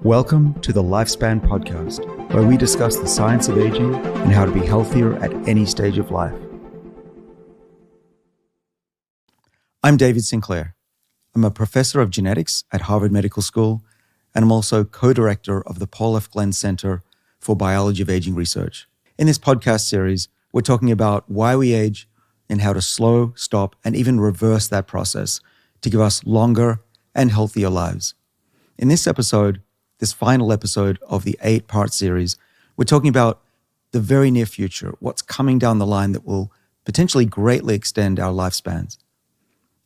Welcome to the Lifespan Podcast, where we discuss the science of aging and how to be healthier at any stage of life. I'm David Sinclair. I'm a professor of genetics at Harvard Medical School, and I'm also co-director of the Paul F. Glenn Center for Biology of Aging Research. In this podcast series, we're talking about why we age and how to slow, stop, and even reverse that process to give us longer and healthier lives. In this episode, this final episode of the 8-part series, we're talking about the very near future, what's coming down the line that will potentially greatly extend our lifespans.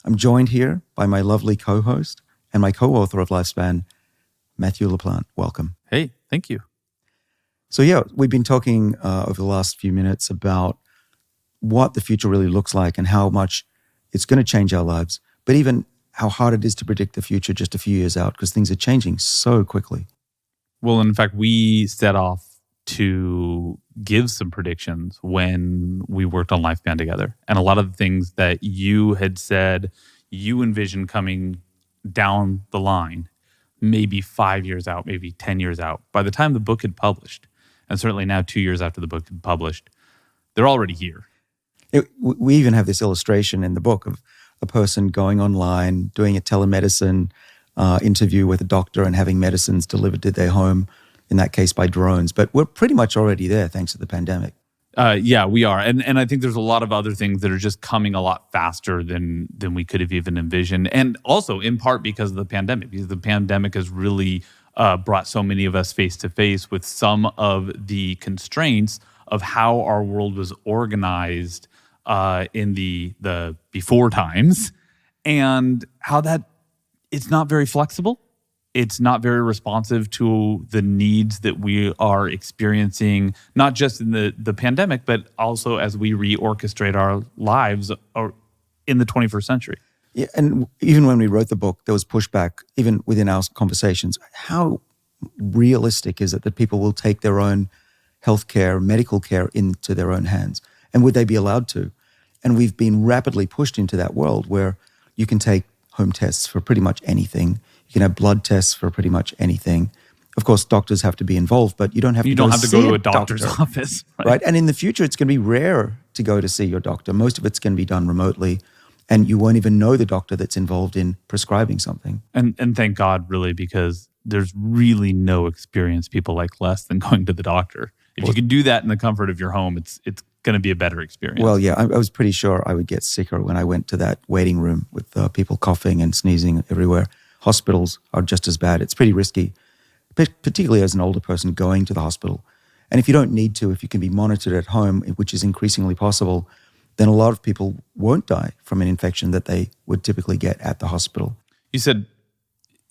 I'm joined here by my lovely co-host and my co-author of Lifespan, Matthew LaPlante. Welcome. Hey, thank you. So yeah, we've been talking over the last few minutes about what the future really looks like and how much it's going to change our lives, but even how hard it is to predict the future just a few years out because things are changing so quickly. Well, in fact, we set off to give some predictions when we worked on Lifespan together. And a lot of the things that you had said you envisioned coming down the line, maybe 5 years out, maybe 10 years out, by the time the book had published, and certainly now 2 years after the book had published, they're already here. We even have this illustration in the book of a person going online, doing a telemedicine interview with a doctor and having medicines delivered to their home, in that case by drones. But we're pretty much already there thanks to the pandemic. Yeah, we are. And I think there's a lot of other things that are just coming a lot faster than we could have even envisioned. And also in part because of the pandemic, because the pandemic has really brought so many of us face to face with some of the constraints of how our world was organized in the before times, and how that it's not very flexible. It's not very responsive to the needs that we are experiencing, not just in the pandemic, but also as we reorchestrate our lives in the 21st century. Yeah, and even when we wrote the book, there was pushback, even within our conversations. How realistic is it that people will take their own healthcare, medical care into their own hands? And would they be allowed to? And we've been rapidly pushed into that world where you can take home tests for pretty much anything. You can have blood tests for pretty much anything. Of course, doctors have to be involved, but you don't have to go to a doctor's office. Right? And in the future, it's going to be rare to go to see your doctor. Most of it's going to be done remotely, and you won't even know the doctor that's involved in prescribing something. And thank God, really, because there's really no experience people like less than going to the doctor. If you can do that in the comfort of your home, it's going to be a better experience. Well, yeah, I was pretty sure I would get sicker when I went to that waiting room with people coughing and sneezing everywhere. Hospitals are just as bad. It's pretty risky, particularly as an older person going to the hospital. And if you don't need to, if you can be monitored at home, which is increasingly possible, then a lot of people won't die from an infection that they would typically get at the hospital. You said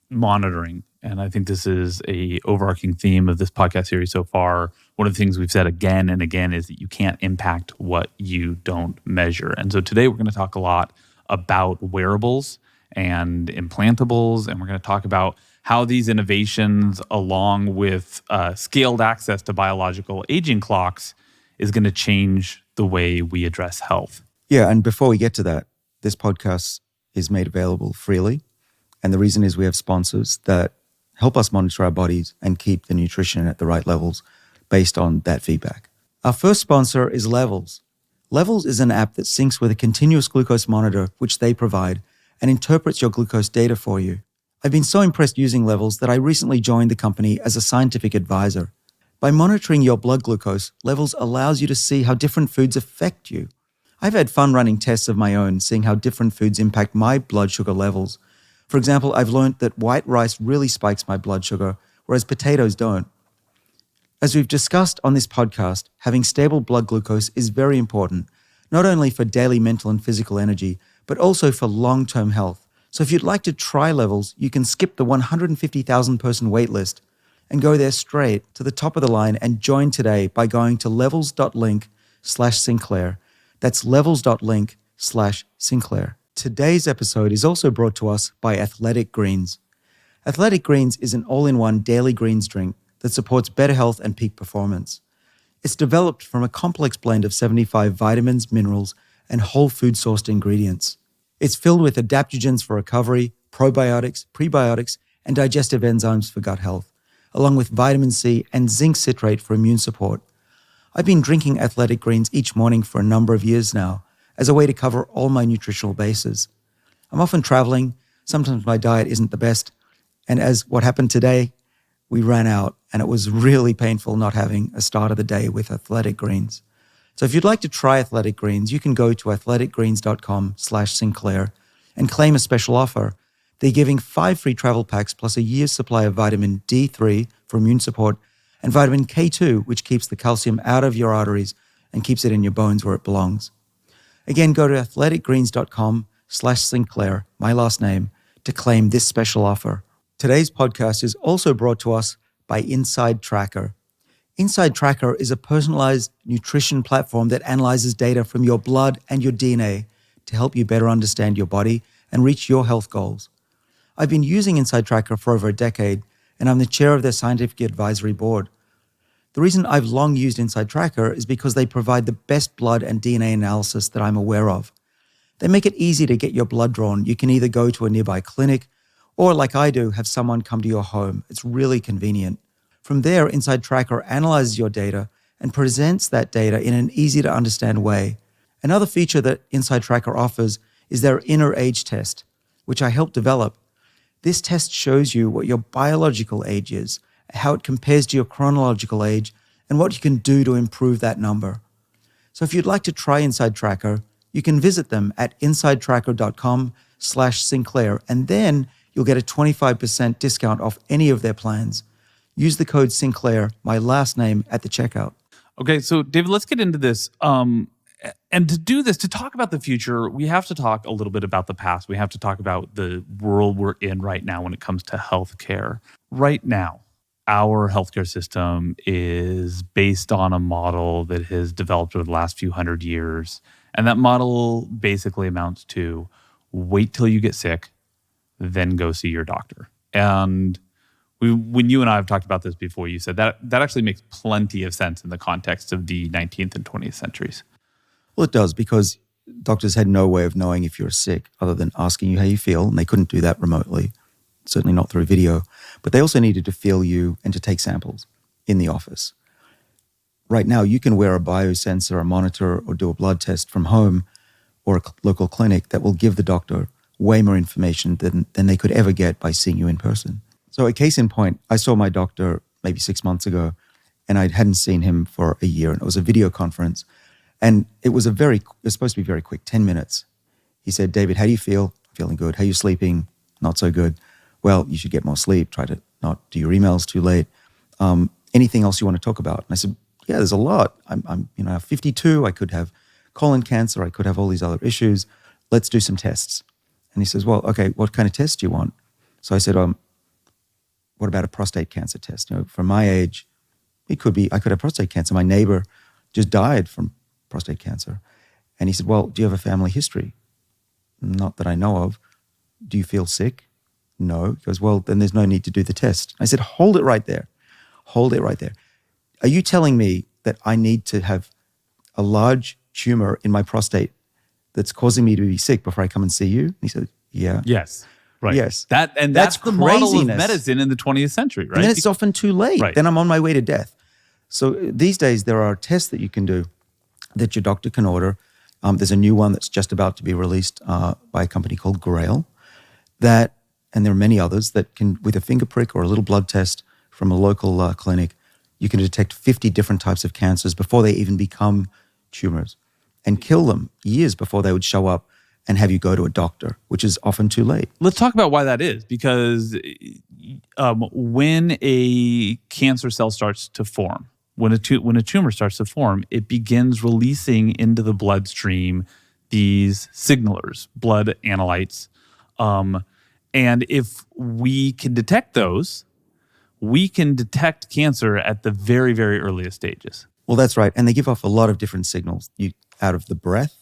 monitoring, and I think this is a overarching theme of this podcast series so far. One of the things we've said again and again is that you can't impact what you don't measure. And so today we're going to talk a lot about wearables and implantables, and we're going to talk about how these innovations, along with scaled access to biological aging clocks, is going to change the way we address health. Yeah, and before we get to that, this podcast is made available freely. And the reason is we have sponsors that help us monitor our bodies and keep the nutrition at the right levels based on that feedback. Our first sponsor is Levels. Levels is an app that syncs with a continuous glucose monitor, which they provide, and interprets your glucose data for you. I've been so impressed using Levels that I recently joined the company as a scientific advisor. By monitoring your blood glucose, Levels allows you to see how different foods affect you. I've had fun running tests of my own, seeing how different foods impact my blood sugar levels. For example, I've learned that white rice really spikes my blood sugar, whereas potatoes don't. As we've discussed on this podcast, having stable blood glucose is very important, not only for daily mental and physical energy, but also for long-term health. So if you'd like to try Levels, you can skip the 150,000 person waitlist and go there straight to the top of the line and join today by going to levels.link/Sinclair. That's levels.link/Sinclair. Today's episode is also brought to us by Athletic Greens. Athletic Greens is an all-in-one daily greens drink that supports better health and peak performance. It's developed from a complex blend of 75 vitamins, minerals, and whole food-sourced ingredients. It's filled with adaptogens for recovery, probiotics, prebiotics, and digestive enzymes for gut health. along with vitamin C and zinc citrate for immune support. I've been drinking Athletic Greens each morning for a number of years now as a way to cover all my nutritional bases. I'm often traveling, sometimes my diet isn't the best, and as what happened today, we ran out and it was really painful not having a start of the day with Athletic Greens. So if you'd like to try Athletic Greens, you can go to athleticgreens.com/Sinclair and claim a special offer. They're giving 5 free travel packs plus a year's supply of vitamin D3 for immune support and vitamin K2, which keeps the calcium out of your arteries and keeps it in your bones where it belongs. Again, go to athleticgreens.com/Sinclair, my last name, to claim this special offer. Today's podcast is also brought to us by Inside Tracker. Inside Tracker is a personalized nutrition platform that analyzes data from your blood and your DNA to help you better understand your body and reach your health goals. I've been using Inside Tracker for over a decade, and I'm the chair of their scientific advisory board. The reason I've long used Inside Tracker is because they provide the best blood and DNA analysis that I'm aware of. They make it easy to get your blood drawn. You can either go to a nearby clinic or, like I do, have someone come to your home. It's really convenient. From there, Inside Tracker analyzes your data and presents that data in an easy-to-understand way. Another feature that Inside Tracker offers is their inner age test, which I helped develop. This test shows you what your biological age is, how it compares to your chronological age, and what you can do to improve that number. So if you'd like to try Inside Tracker, you can visit them at insidetracker.com/Sinclair, and then you'll get a 25% discount off any of their plans. Use the code Sinclair, my last name, at the checkout. Okay, so David, let's get into this. And to do this, to talk about the future, we have to talk a little bit about the past. We have to talk about the world we're in right now when it comes to healthcare. Right now, our healthcare system is based on a model that has developed over the last few hundred years. And that model basically amounts to wait till you get sick, then go see your doctor. And when you and I have talked about this before, you said that actually makes plenty of sense in the context of the 19th and 20th centuries. Well, it does, because doctors had no way of knowing if you're sick other than asking you how you feel, and they couldn't do that remotely, certainly not through video. But they also needed to feel you and to take samples in the office. Right now, you can wear a biosensor, a monitor, or do a blood test from home or a local clinic that will give the doctor way more information than they could ever get by seeing you in person. So a case in point, I saw my doctor maybe 6 months ago, and I hadn't seen him for a year, and it was a video conference. And it was supposed to be very quick, 10 minutes. He said, "David, how do you feel?" "Feeling good." "How are you sleeping?" "Not so good." "Well, you should get more sleep. Try to not do your emails too late. Anything else you want to talk about?" And I said, "Yeah, there's a lot. I'm 52. I could have colon cancer. I could have all these other issues. Let's do some tests." And he says, "Well, okay, what kind of test do you want?" So I said, "What about a prostate cancer test? For my age, I could have prostate cancer. My neighbor just died from prostate cancer." And he said, "Well, do you have a family history?" "Not that I know of." "Do you feel sick?" "No." He goes, "Well, then there's no need to do the test." I said, "Hold it right there. Hold it right there. Are you telling me that I need to have a large tumor in my prostate that's causing me to be sick before I come and see you?" And he said, "Yeah." Yes. Right. Yes. That's the model of craziness. medicine in the 20th century, right? And then it's often too late. Right. Then I'm on my way to death. So these days there are tests that you can do that your doctor can order. There's a new one that's just about to be released by a company called Grail. And there are many others that can, with a finger prick or a little blood test from a local clinic, you can detect 50 different types of cancers before they even become tumors and kill them years before they would show up and have you go to a doctor, which is often too late. Let's talk about why that is, because when a cancer cell starts to form, when a tumor starts to form, it begins releasing into the bloodstream these signalers, blood analytes. And if we can detect those, we can detect cancer at the very, very earliest stages. Well, that's right. And they give off a lot of different signals out of the breath.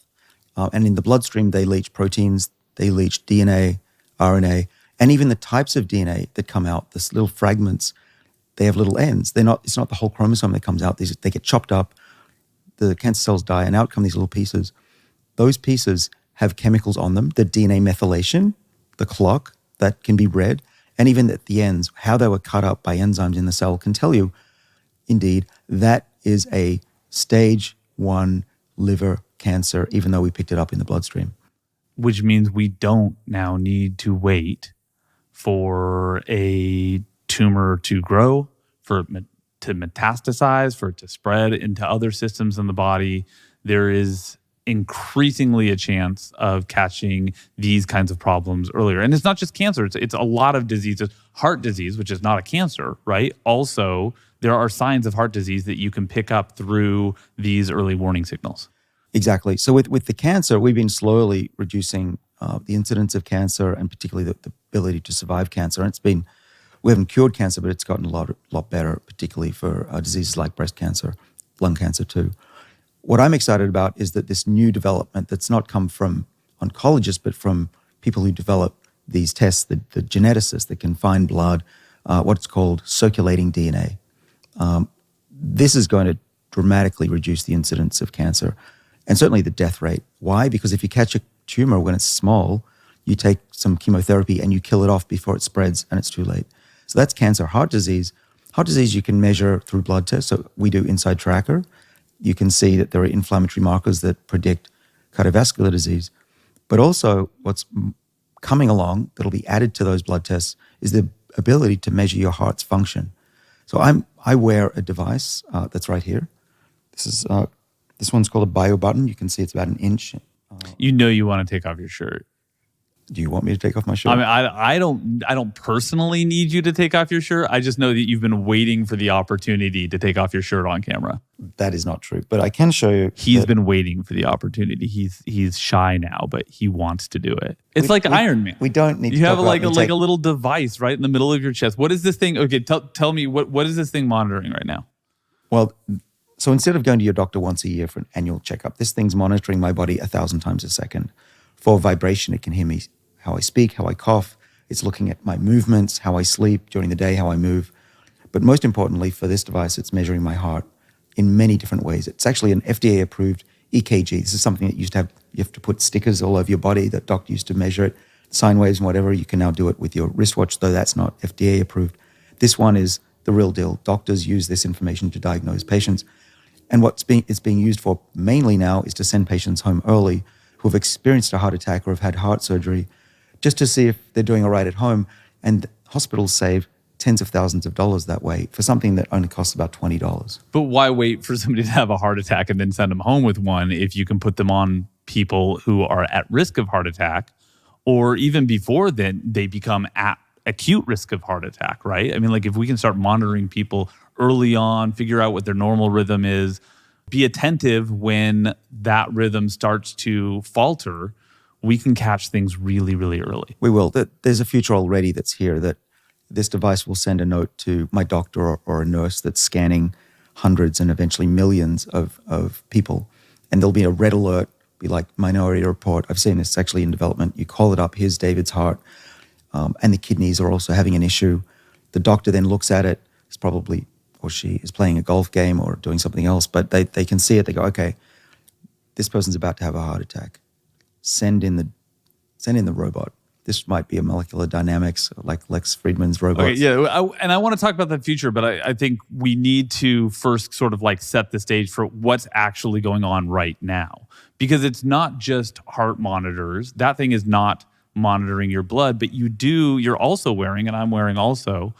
And in the bloodstream, they leach proteins, they leach DNA, RNA, and even the types of DNA that come out, these little fragments, they have little ends. It's not the whole chromosome that comes out. They get chopped up, the cancer cells die, and out come these little pieces. Those pieces have chemicals on them, the DNA methylation, the clock, that can be read, and even at the ends, how they were cut up by enzymes in the cell can tell you, indeed, that is a stage 1 liver cancer, even though we picked it up in the bloodstream. Which means we don't now need to wait for a tumor to grow, for it to metastasize, for it to spread into other systems in the body. There is increasingly a chance of catching these kinds of problems earlier. And it's not just cancer, it's a lot of diseases. Heart disease, which is not a cancer, right? Also, there are signs of heart disease that you can pick up through these early warning signals. Exactly. So with the cancer, we've been slowly reducing the incidence of cancer and particularly the ability to survive cancer. And we haven't cured cancer, but it's gotten a lot better, particularly for diseases like breast cancer, lung cancer too. What I'm excited about is that this new development that's not come from oncologists, but from people who develop these tests, the geneticists that can find blood, what's called circulating DNA. This is going to dramatically reduce the incidence of cancer and certainly the death rate. Why? Because if you catch a tumor when it's small, you take some chemotherapy and you kill it off before it spreads and it's too late. So that's cancer. Heart disease you can measure through blood tests. So we do Inside Tracker. You can see that there are inflammatory markers that predict cardiovascular disease. But also what's coming along that'll be added to those blood tests is the ability to measure your heart's function. So I wear a device that's right here. This one's called a bio button. You can see it's about an inch. You know you want to take off your shirt. Do you want me to take off my shirt? I mean, I don't personally need you to take off your shirt. I just know that you've been waiting for the opportunity to take off your shirt on camera. That is not true, but I can show you. He's been waiting for the opportunity. He's shy now, but he wants to do it. It's like Iron Man. We don't need. You have like a little device right in the middle of your chest. What is this thing? Okay, tell me what is this thing monitoring right now? Well, so instead of going to your doctor once a year for an annual checkup, this thing's monitoring my body 1,000 times a second. For vibration, it can hear me, how I speak, how I cough. It's looking at my movements, how I sleep during the day, how I move. But most importantly, for this device, it's measuring my heart in many different ways. It's actually an FDA-approved EKG. This is something that you have to put stickers all over your body. That doctor used to measure it, sine waves and whatever. You can now do it with your wristwatch, though that's not FDA-approved. This one is the real deal. Doctors use this information to diagnose patients. And it's being used for mainly now is to send patients home early who have experienced a heart attack or have had heart surgery, just to see if they're doing all right at home. And hospitals save tens of thousands of dollars that way for something that only costs about $20. But why wait for somebody to have a heart attack and then send them home with one if you can put them on people who are at risk of heart attack, or even before then they become at acute risk of heart attack, right? I mean, like if we can start monitoring people early on, figure out what their normal rhythm is, be attentive when that rhythm starts to falter, we can catch things really, really early. We will. There's a future already that's here that this device will send a note to my doctor or a nurse that's scanning hundreds and eventually millions of people. And there'll be a red alert, be like Minority Report. I've seen this actually in development. You call it up, here's David's heart. And the kidneys are also having an issue. The doctor then looks at it. It's probably, or she is playing a golf game or doing something else, but they can see it. They go, okay, this person's about to have a heart attack. Send in the robot. This might be a molecular dynamics like Lex Friedman's robots. Okay, yeah, and I want to talk about the future, but I think we need to first sort of like set the stage for what's actually going on right now. Because it's not just heart monitors. That thing is not monitoring your blood, but you're also wearing, and I'm wearing also,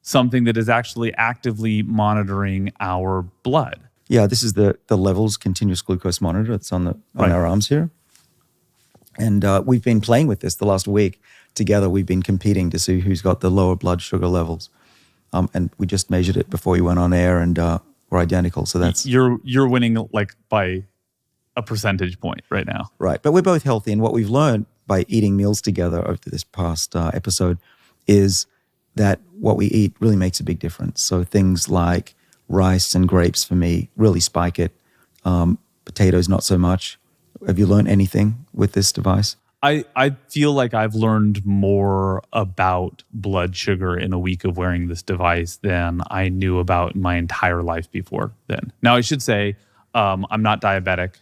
something that is actually actively monitoring our blood. Yeah, this is the levels continuous glucose monitor. It's on our arms here. And we've been playing with this the last week. Together, we've been competing to see who's got the lower blood sugar levels. And we just measured it before we went on air, and we're identical. So that's you're winning like by a percentage point right now. Right, but we're both healthy. And what we've learned by eating meals together over this past episode is that what we eat really makes a big difference. So things like rice and grapes for me really spike it. Potatoes, not so much. Have you learned anything with this device? I feel like I've learned more about blood sugar in a week of wearing this device than I knew about my entire life before then. Now, I should say I'm not diabetic.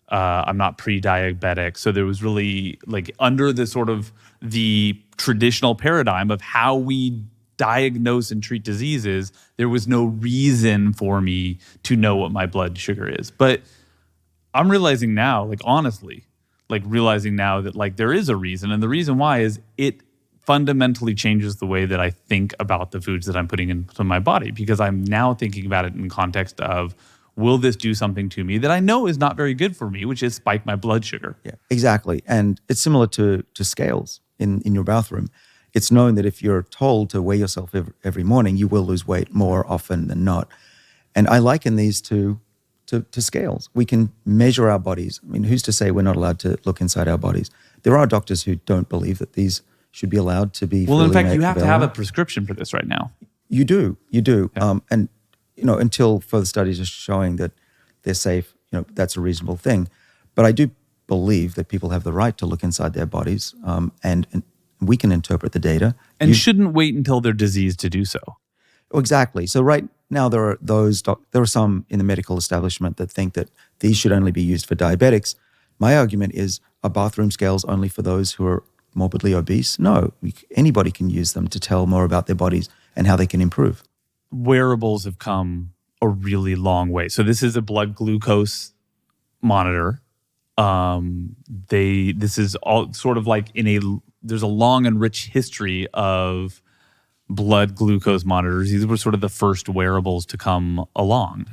I'm not pre-diabetic. So there was really like under the sort of the traditional paradigm of how we diagnose and treat diseases, there was no reason for me to know what my blood sugar is. But I'm realizing now, like honestly, like realizing now that like there is a reason. And the reason why is it fundamentally changes the way that I think about the foods that I'm putting into my body, because I'm now thinking about it in context of, will this do something to me that I know is not very good for me, which is spike my blood sugar? Yeah, exactly. And it's similar to scales in your bathroom. It's known that if you're told to weigh yourself every morning, you will lose weight more often than not. And I liken these to scales. We can measure our bodies. I mean, who's to say we're not allowed to look inside our bodies? There are doctors who don't believe that these should be allowed to be. Well, in fact, you have available. to have a prescription for this right now. You do. Yeah. And until further studies are showing that they're safe, that's a reasonable thing. But I do believe that people have the right to look inside their bodies, and we can interpret the data. And shouldn't wait until they're diseased to do so. Exactly. So right now there are some in the medical establishment that think that these should only be used for diabetics. My argument is, are bathroom scales only for those who are morbidly obese? No, anybody can use them to tell more about their bodies and how they can improve. Wearables have come a really long way. So this is a blood glucose monitor. This is all sort of like there's a long and rich history of blood glucose monitors. These were sort of the first wearables to come along,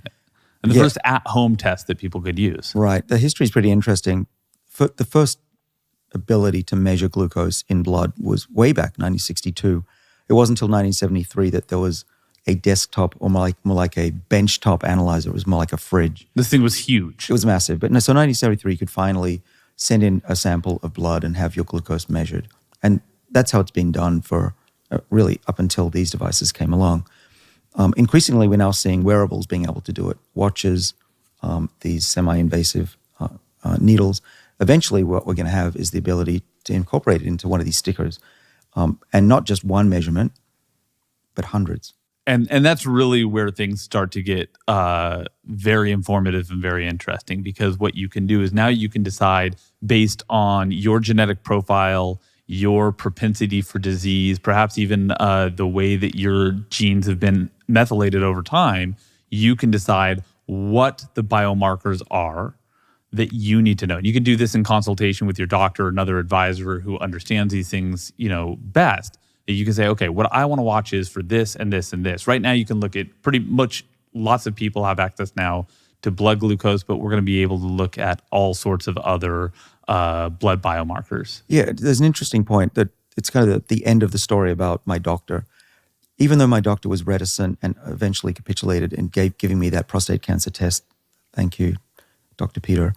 and the first at-home test that people could use. Right. The history is pretty interesting. The first ability to measure glucose in blood was way back 1962. It wasn't until 1973 that there was a desktop, or more like a benchtop analyzer. It was more like a fridge. This thing was huge. It was massive. But no, so 1973, you could finally send in a sample of blood and have your glucose measured. And that's how it's been done for really up until these devices came along. Increasingly, we're now seeing wearables being able to do it. Watches, these semi-invasive needles. Eventually, what we're going to have is the ability to incorporate it into one of these stickers. And not just one measurement, but hundreds. And that's really where things start to get very informative and very interesting, because what you can do is now you can decide based on your genetic profile, your propensity for disease, perhaps even the way that your genes have been methylated over time, you can decide what the biomarkers are that you need to know. And you can do this in consultation with your doctor or another advisor who understands these things, best. You can say, okay, what I want to watch is for this and this and this. Right now, you can look at pretty much lots of people have access now to blood glucose, but we're going to be able to look at all sorts of other blood biomarkers. Yeah, there's an interesting point that it's kind of the end of the story about my doctor. Even though my doctor was reticent and eventually capitulated and giving me that prostate cancer test, thank you, Dr. Peter.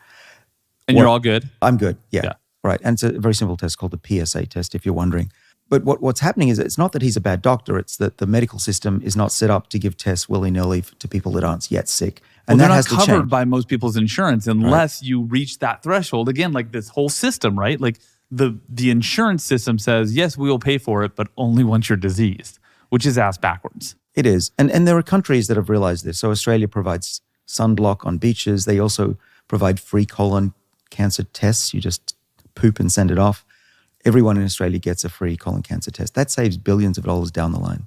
And you're all good? I'm good, yeah. Right, and it's a very simple test called the PSA test, if you're wondering. But what's happening is it's not that he's a bad doctor, it's that the medical system is not set up to give tests willy-nilly to people that aren't yet sick. And they're that not has to covered change by most people's insurance unless you reach that threshold. Again, like this whole system, right? Like the insurance system says, yes, we will pay for it, but only once you're diseased, which is ass backwards. It is. And there are countries that have realized this. So Australia provides sunblock on beaches. They also provide free colon cancer tests. You just poop and send it off. Everyone in Australia gets a free colon cancer test. That saves billions of dollars down the line.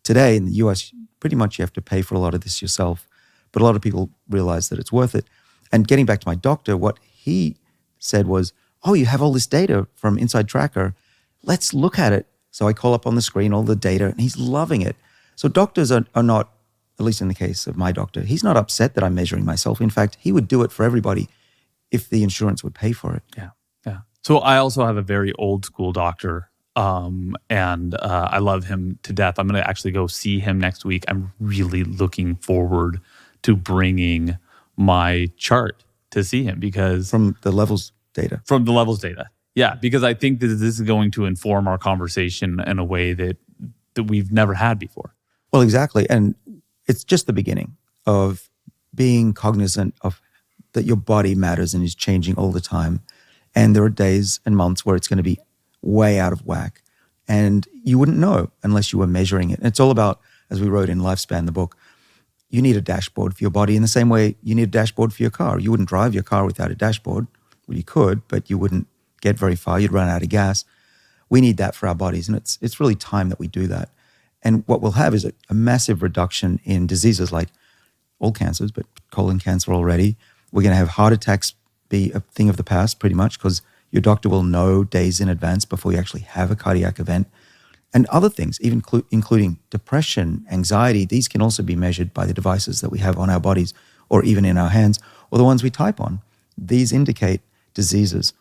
Today in the US, pretty much you have to pay for a lot of this yourself, but a lot of people realize that it's worth it. And getting back to my doctor, what he said was, oh, you have all this data from Inside Tracker. Let's look at it. So I call up on the screen all the data, and he's loving it. So doctors are not, at least in the case of my doctor, he's not upset that I'm measuring myself. In fact, he would do it for everybody if the insurance would pay for it. Yeah. So I also have a very old school doctor, and I love him to death. I'm going to actually go see him next week. I'm really looking forward to bringing my chart to see him because From the levels data. Yeah, because I think that this is going to inform our conversation in a way that we've never had before. Well, exactly. And it's just the beginning of being cognizant of that your body matters and is changing all the time. And there are days and months where it's going to be way out of whack. And you wouldn't know unless you were measuring it. And it's all about, as we wrote in Lifespan, the book, you need a dashboard for your body in the same way you need a dashboard for your car. You wouldn't drive your car without a dashboard. Well, you could, but you wouldn't get very far. You'd run out of gas. We need that for our bodies, and it's really time that we do that. And what we'll have is a massive reduction in diseases like all cancers, but colon cancer already. We're going to have heart attacks be a thing of the past pretty much because your doctor will know days in advance before you actually have a cardiac event. And other things, even including depression, anxiety, these can also be measured by the devices that we have on our bodies or even in our hands or the ones we type on. These indicate diseases.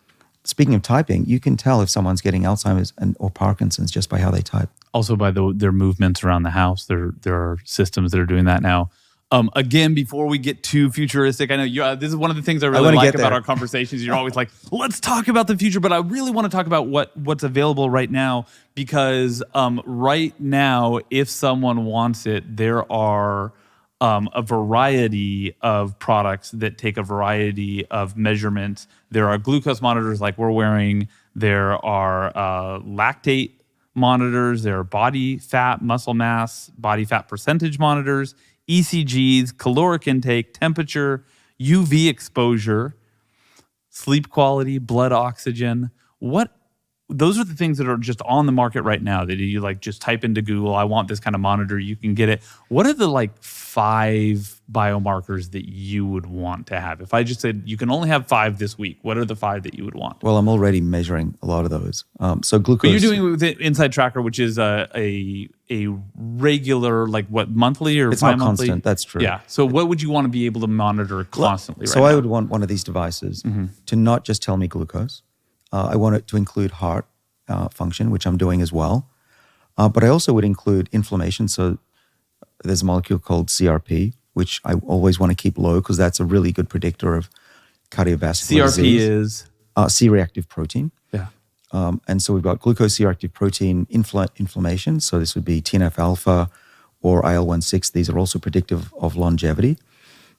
Speaking of typing, you can tell if someone's getting Alzheimer's or Parkinson's just by how they type. Also by their movements around the house. There are systems that are doing that now. Again, before we get too futuristic, I know this is one of the things I really like about our conversations. You're always like, let's talk about the future, but I really want to talk about what's available right now because right now, if someone wants it, there are a variety of products that take a variety of measurements. There are glucose monitors like we're wearing. There are lactate monitors. There are body fat, muscle mass, body fat percentage monitors, ECGs, caloric intake, temperature, UV exposure, sleep quality, blood oxygen. Those are the things that are just on the market right now that you like just type into Google, I want this kind of monitor, you can get it. What are the like 5 biomarkers that you would want to have? If I just said you can only have 5 this week, what are the 5 that you would want? Well, I'm already measuring a lot of those. So glucose. But you're doing it with the Inside Tracker, which is a regular, like what, monthly or it's bi-monthly? not constant, that's true. Yeah. So what would you want to be able to monitor constantly So right I now? would want one of these devices to not just tell me glucose. I want it to include heart function, which I'm doing as well. But I also would include inflammation. So there's a molecule called CRP, which I always want to keep low because that's a really good predictor of cardiovascular disease. CRP is? C-reactive protein. Yeah. And so we've got glucose C-reactive protein inflammation. So this would be TNF-alpha or IL-1/6. These are also predictive of longevity.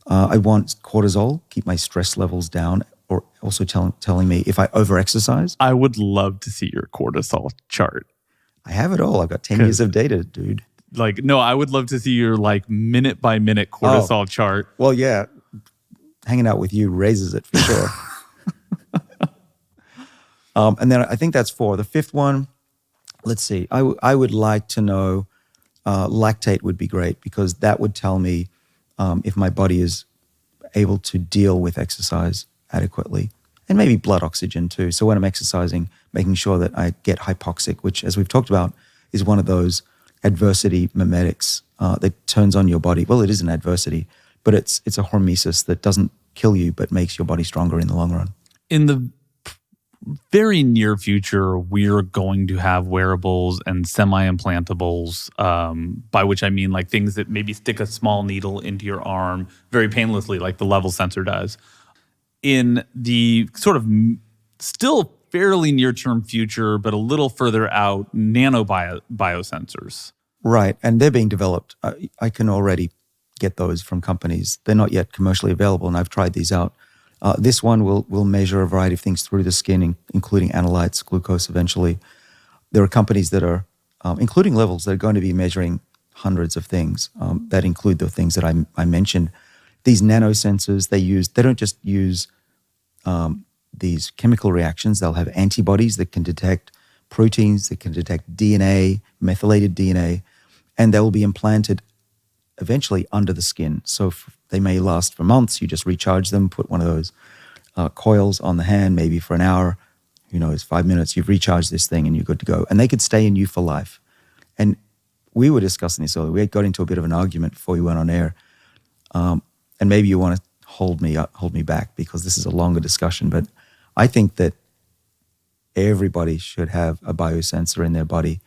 I want cortisol, keep my stress levels down, or also telling me if I overexercise. I would love to see your cortisol chart. I have it all. I've got 10 years of data, dude. Like, no, I would love to see your like minute by minute cortisol chart. Well, yeah. Hanging out with you raises it for sure. And then I think that's 4. The 5th one, let's see. I would like to know lactate would be great because that would tell me if my body is able to deal with exercise adequately, and maybe blood oxygen too. So when I'm exercising, making sure that I get hypoxic, which as we've talked about is one of those adversity mimetics that turns on your body. Well, it is an adversity, but it's a hormesis that doesn't kill you but makes your body stronger in the long run. In the very near future, we're going to have wearables and semi-implantables, by which I mean like things that maybe stick a small needle into your arm very painlessly, like the level sensor does. In the sort of still fairly near-term future, but a little further out, biosensors. Right, and they're being developed. I can already get those from companies. They're not yet commercially available, and I've tried these out. This one will measure a variety of things through the skin, including analytes, glucose eventually. There are companies that are, including levels, that are going to be measuring hundreds of things that include the things that I mentioned. These nanosensors, they don't just use these chemical reactions. They'll have antibodies that can detect proteins, that can detect DNA, methylated DNA, and they will be implanted eventually under the skin. So they may last for months. You just recharge them, put one of those coils on the hand, maybe for an hour, 5 minutes, you've recharged this thing and you're good to go. And they could stay in you for life. And we were discussing this earlier. We got into a bit of an argument before we went on air. And maybe you want to hold me back because this is a longer discussion, but I think that everybody should have a biosensor in their body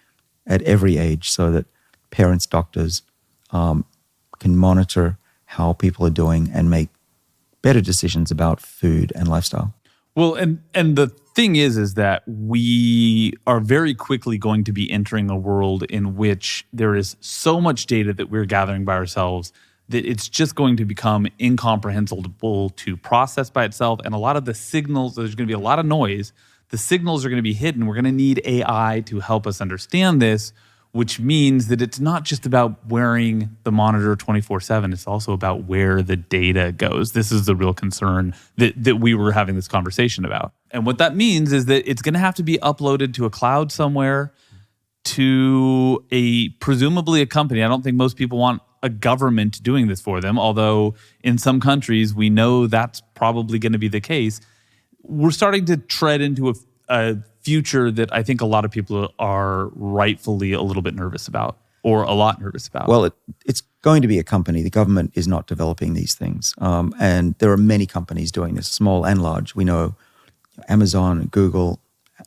at every age so that parents, doctors can monitor how people are doing and make better decisions about food and lifestyle. Well, and the thing is that we are very quickly going to be entering a world in which there is so much data that we're gathering by ourselves that it's just going to become incomprehensible to process by itself. And a lot of the signals, there's going to be a lot of noise. The signals are going to be hidden. We're going to need AI to help us understand this, which means that it's not just about wearing the monitor 24/7. It's also about where the data goes. This is the real concern that we were having this conversation about. And what that means is that it's going to have to be uploaded to a cloud somewhere, to presumably a company. I don't think most people want a government doing this for them, although in some countries we know that's probably going to be the case. We're starting to tread into a future that I think a lot of people are rightfully a little bit nervous about, or a lot nervous about. Well, it's going to be a company. The government is not developing these things. And there are many companies doing this, small and large. We know Amazon, Google,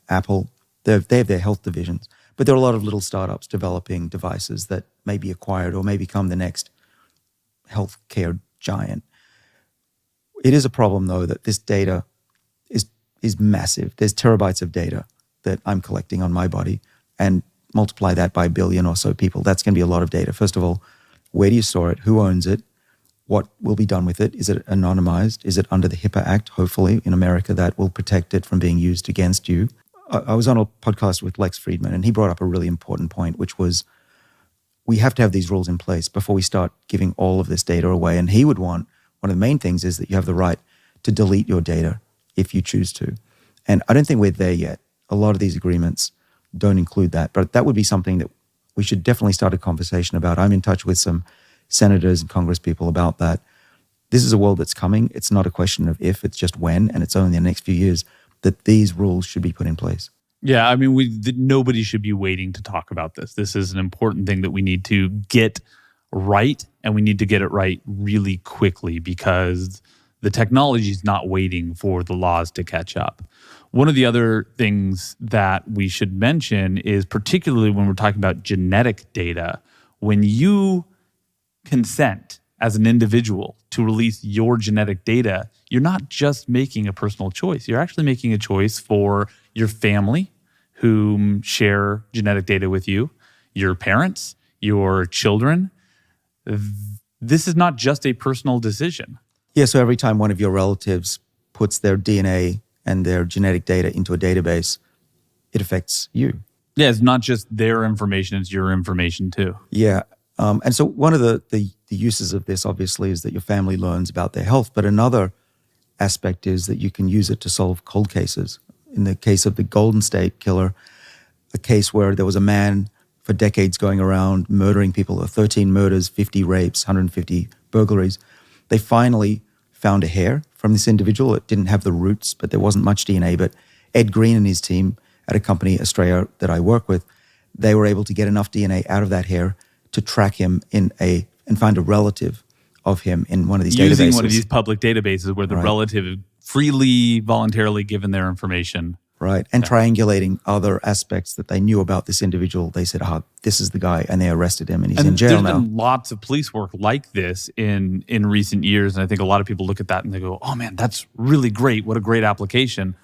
Apple, they have their health divisions. But there are a lot of little startups developing devices that may be acquired or may become the next healthcare giant. It is a problem, though, that this data is massive. There's terabytes of data that I'm collecting on my body, and multiply that by a billion or so people. That's going to be a lot of data. First of all, where do you store it? Who owns it? What will be done with it? Is it anonymized? Is it under the HIPAA Act? Hopefully, in America, that will protect it from being used against you. I was on a podcast with Lex Friedman, and he brought up a really important point, which was we have to have these rules in place before we start giving all of this data away. And he would want, one of the main things is that you have the right to delete your data if you choose to. And I don't think we're there yet. A lot of these agreements don't include that, but that would be something that we should definitely start a conversation about. I'm in touch with some senators and congresspeople about that. This is a world that's coming. It's not a question of if, it's just when, and it's only in the next few years that these rules should be put in place. Yeah, I mean, nobody should be waiting to talk about this. This is an important thing that we need to get right, and we need to get it right really quickly because the technology is not waiting for the laws to catch up. One of the other things that we should mention is, particularly when we're talking about genetic data, when you consent as an individual to release your genetic data, you're not just making a personal choice. You're actually making a choice for your family whom share genetic data with you, your parents, your children. This is not just a personal decision. Yeah, so every time one of your relatives puts their DNA and their genetic data into a database, it affects you. Yeah, it's not just their information, it's your information too. Yeah. And so one of the uses of this, obviously, is that your family learns about their health. But another aspect is that you can use it to solve cold cases. In the case of the Golden State Killer, a case where there was a man for decades going around murdering people, 13 murders, 50 rapes, 150 burglaries. They finally found a hair from this individual. It didn't have the roots, but there wasn't much DNA. But Ed Green and his team at a company, Australia, that I work with, they were able to get enough DNA out of that hair to track him and find a relative of him in one of these databases. Using one of these public databases where the relative freely, voluntarily given their information. Right. And triangulating other aspects that they knew about this individual. They said, this is the guy. And they arrested him and he's in jail now. There's been lots of police work like this in recent years. And I think a lot of people look at that and they go, oh man, that's really great. What a great application.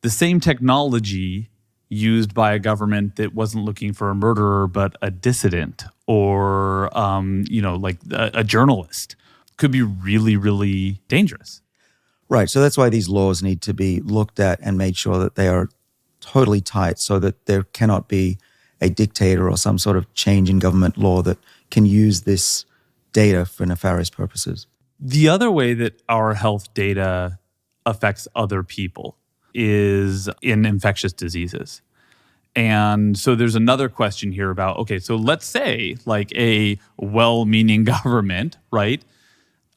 The same technology used by a government that wasn't looking for a murderer, but a dissident or, like a journalist could be really, really dangerous. Right. So that's why these laws need to be looked at and made sure that they are totally tight so that there cannot be a dictator or some sort of change in government law that can use this data for nefarious purposes. The other way that our health data affects other people is in infectious diseases. And so there's another question here about, okay, so let's say like a well-meaning government, right,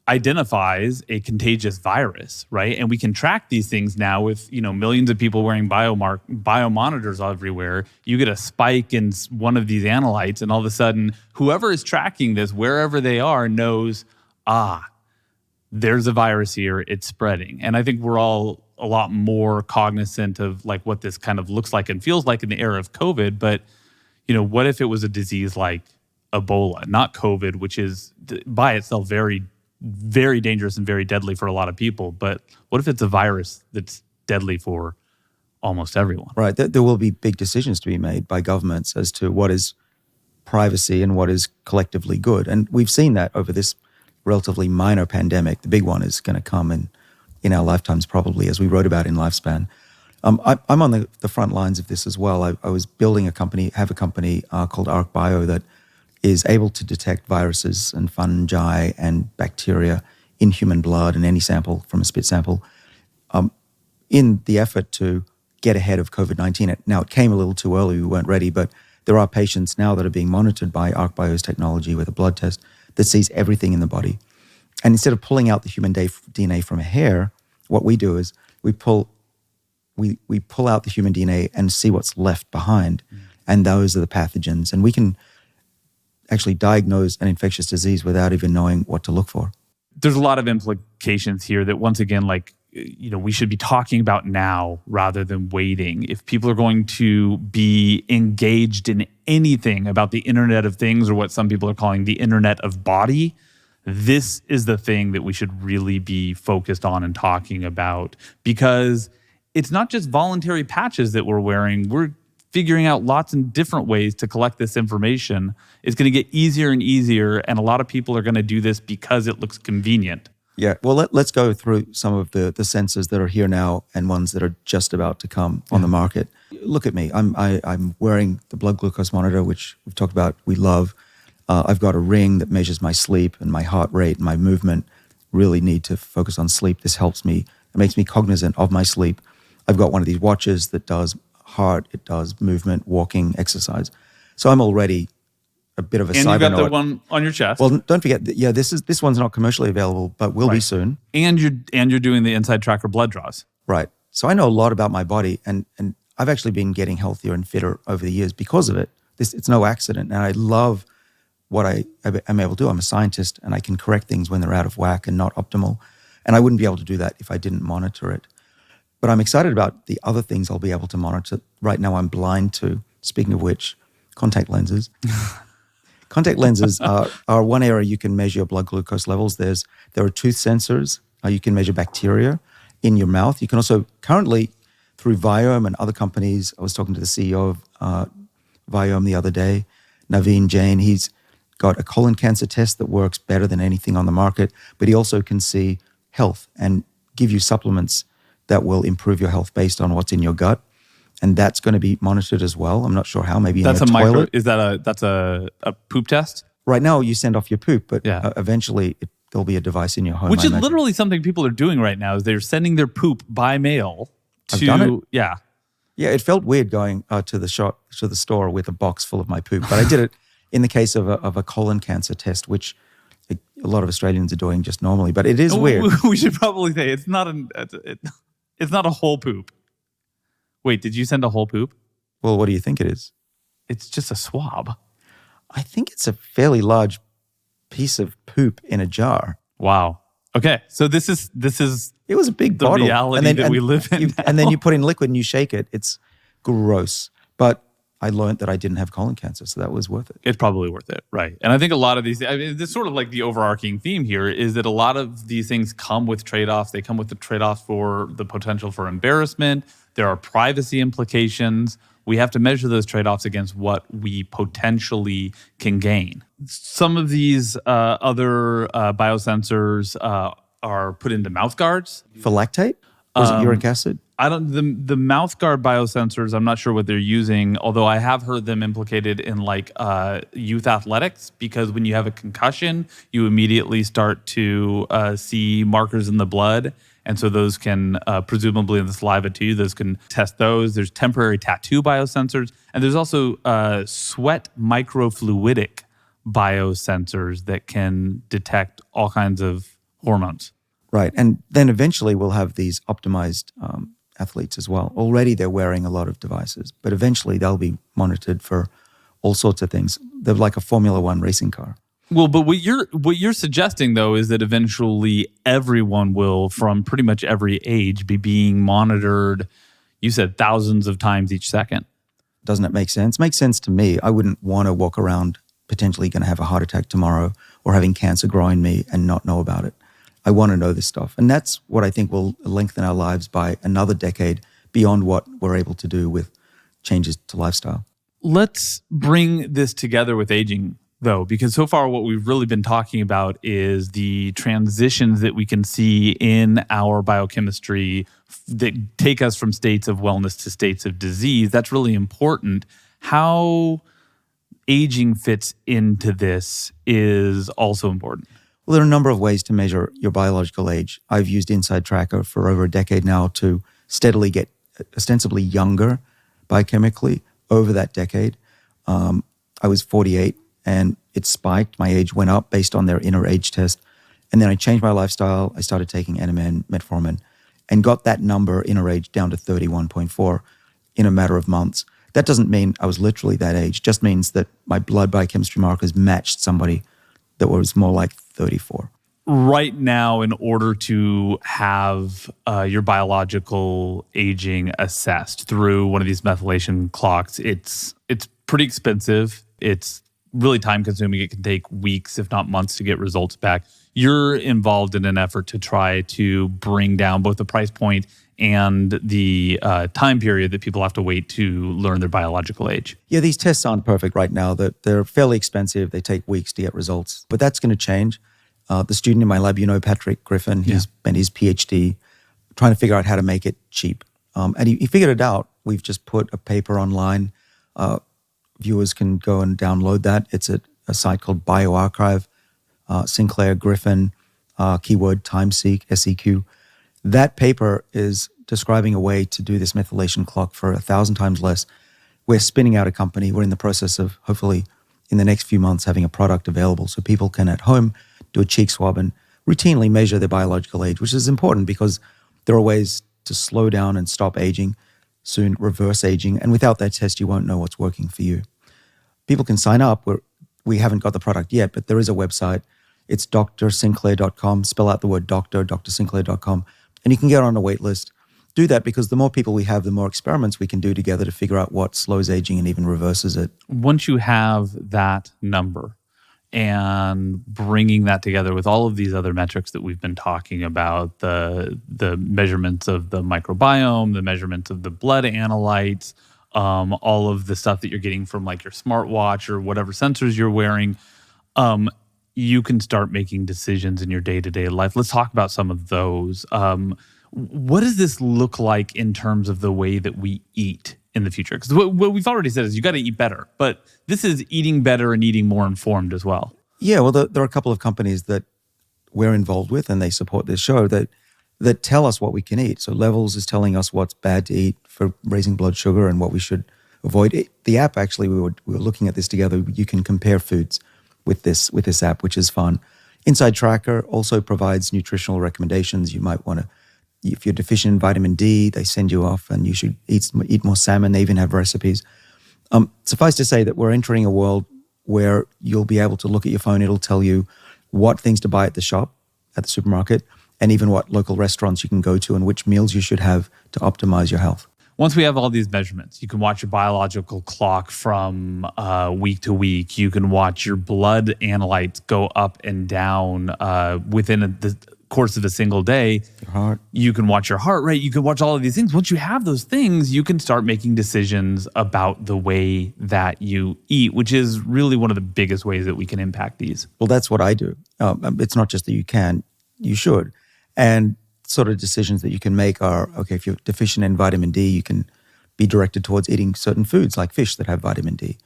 identifies a contagious virus, right? And we can track these things now with, millions of people wearing biomonitors everywhere. You get a spike in one of these analytes and all of a sudden, whoever is tracking this, wherever they are, knows, there's a virus here, it's spreading. And I think we're all a lot more cognizant of like what this kind of looks like and feels like in the era of COVID. But, what if it was a disease like Ebola, not COVID, which is by itself very, very dangerous and very deadly for a lot of people. But what if it's a virus that's deadly for almost everyone? Right. There will be big decisions to be made by governments as to what is privacy and what is collectively good. And we've seen that over this relatively minor pandemic. The big one is going to come in our lifetimes probably, as we wrote about in Lifespan. I'm on the front lines of this as well. I was building have a company called ArcBio that is able to detect viruses and fungi and bacteria in human blood and any sample from a spit sample in the effort to get ahead of COVID-19. Now, it came a little too early. We weren't ready, but there are patients now that are being monitored by ArcBio's technology with a blood test that sees everything in the body. And instead of pulling out the human DNA from a hair, what we do is we pull out the human DNA and see what's left behind. And those are the pathogens. And we can actually diagnose an infectious disease without even knowing what to look for. There's a lot of implications here that, once again, we should be talking about now rather than waiting. If people are going to be engaged in anything about the Internet of Things, or what some people are calling the Internet of Body, this is the thing that we should really be focused on and talking about, because it's not just voluntary patches that we're wearing. We're figuring out lots of different ways to collect this information. It's going to get easier and easier, and a lot of people are going to do this because it looks convenient. Yeah, well, let's go through some of the sensors that are here now and ones that are just about to come on the market. Look at me. I'm wearing the blood glucose monitor, which we've talked about, we love. I've got a ring that measures my sleep and my heart rate and my movement. Really need to focus on sleep. This helps me. It makes me cognizant of my sleep. I've got one of these watches that does heart, it does movement, walking, exercise. So I'm already a bit of a cybernaut. And you got the one on your chest. Well, don't forget, this one's not commercially available, but will be soon. And you're doing the Inside Tracker blood draws. Right. So I know a lot about my body, and I've actually been getting healthier and fitter over the years because of it. It's no accident, and I love what I'm able to do. I'm a scientist, and I can correct things when they're out of whack and not optimal, and I wouldn't be able to do that if I didn't monitor it. But I'm excited about the other things I'll be able to monitor. Right now, I'm blind to, speaking of which, contact lenses. Contact lenses are one area you can measure your blood glucose levels. There are tooth sensors. You can measure bacteria in your mouth. You can also, currently, through Viome and other companies, I was talking to the CEO of Viome the other day, Naveen Jain. He's got a colon cancer test that works better than anything on the market, but he also can see health and give you supplements that will improve your health based on what's in your gut. And that's going to be monitored as well. I'm not sure how, maybe in your toilet. Is that that's a poop test? Right now, you send off your poop, but eventually there'll be a device in your home. Which is literally something people are doing right now, is they're sending their poop by mail to... I've done it. Yeah. Yeah, it felt weird going to the store with a box full of my poop, but I did it in the case of a colon cancer test, which a lot of Australians are doing just normally, but it is weird. We should probably say it's not a whole poop. Wait, did you send a whole poop? Well, what do you think it is? It's just a swab. I think it's a fairly large piece of poop in a jar. Wow. Okay, so this is it was a big the bottle. reality that we live in. And then you put in liquid and you shake it. It's gross. But I learned that I didn't have colon cancer, so that was worth it. It's probably worth it, right? And I think a lot of these, this sort of like the overarching theme here is that a lot of these things come with trade-offs. They come with the trade-offs for the potential for embarrassment. There are privacy implications. We have to measure those trade-offs against what we potentially can gain. Some of these other biosensors are put into mouth guards. For lactate? Or is it uric acid? The mouth guard biosensors, I'm not sure what they're using, although I have heard them implicated in youth athletics, because when you have a concussion, you immediately start to see markers in the blood. And so those can, presumably in the saliva too, those can test those. There's temporary tattoo biosensors. And there's also sweat microfluidic biosensors that can detect all kinds of hormones. Right. And then eventually we'll have these optimized athletes as well. Already they're wearing a lot of devices, but eventually they'll be monitored for all sorts of things. They're like a Formula One racing car. Well, but what you're suggesting, though, is that eventually everyone will, from pretty much every age, be being monitored, you said thousands of times each second. Doesn't it make sense? Makes sense to me. I wouldn't want to walk around potentially going to have a heart attack tomorrow or having cancer grow in me and not know about it. I want to know this stuff. And that's what I think will lengthen our lives by another decade beyond what we're able to do with changes to lifestyle. Let's bring this together with aging, though, because so far what we've really been talking about is the transitions that we can see in our biochemistry that take us from states of wellness to states of disease. That's really important. How aging fits into this is also important. Well, there are a number of ways to measure your biological age. I've used Inside Tracker for over a decade now to steadily get ostensibly younger biochemically over that decade. I was 48 and it spiked. My age went up based on their inner age test. And then I changed my lifestyle. I started taking NMN, metformin, and got that number, inner age, down to 31.4 in a matter of months. That doesn't mean I was literally that age. It just means that my blood biochemistry markers matched somebody that was more like 34. Right now, in order to have your biological aging assessed through one of these methylation clocks, it's pretty expensive. It's really time consuming. It can take weeks, if not months, to get results back. You're involved in an effort to try to bring down both the price point and the time period that people have to wait to learn their biological age. Yeah, these tests aren't perfect right now. They're fairly expensive. They take weeks to get results. But that's going to change. The student in my lab, Patrick Griffin, he's spent his PhD trying to figure out how to make it cheap. And he figured it out. We've just put a paper online. Viewers can go and download that. It's at a site called BioArchive, Sinclair Griffin, keyword TimeSeek, SEQ. That paper is describing a way to do this methylation clock for 1,000 times less. We're spinning out a company. We're in the process of hopefully in the next few months having a product available so people can at home do a cheek swab and routinely measure their biological age, which is important because there are ways to slow down and stop aging, soon reverse aging. And without that test, you won't know what's working for you. People can sign up. We haven't got the product yet, but there is a website. It's drsinclair.com. Spell out the word doctor, drsinclair.com. And you can get on a wait list. Do that because the more people we have, the more experiments we can do together to figure out what slows aging and even reverses it. Once you have that number and bringing that together with all of these other metrics that we've been talking about, the measurements of the microbiome, the measurements of the blood analytes, all of the stuff that you're getting from like your smartwatch or whatever sensors you're wearing, you can start making decisions in your day-to-day life. Let's talk about some of those. What does this look like in terms of the way that we eat in the future? Because what we've already said is you got to eat better, but this is eating better and eating more informed as well. Yeah, well, there are a couple of companies that we're involved with and they support this show that tell us what we can eat. So Levels is telling us what's bad to eat for raising blood sugar and what we should avoid. The app, actually, we were looking at this together. You can compare foods with this app, which is fun. Inside Tracker also provides nutritional recommendations. You might want to, if you're deficient in vitamin D, they send you off and you should eat more salmon. They even have recipes. Suffice to say that we're entering a world where you'll be able to look at your phone. It'll tell you what things to buy at the shop, at the supermarket, and even what local restaurants you can go to and which meals you should have to optimize your health. Once we have all these measurements, you can watch your biological clock from week to week. You can watch your blood analytes go up and down within the course of a single day. Your heart. You can watch your heart rate. You can watch all of these things. Once you have those things, you can start making decisions about the way that you eat, which is really one of the biggest ways that we can impact these. Well, that's what I do. It's not just that you can, you should. And sort of decisions that you can make are, okay, if you're deficient in vitamin D, you can be directed towards eating certain foods like fish that have vitamin D.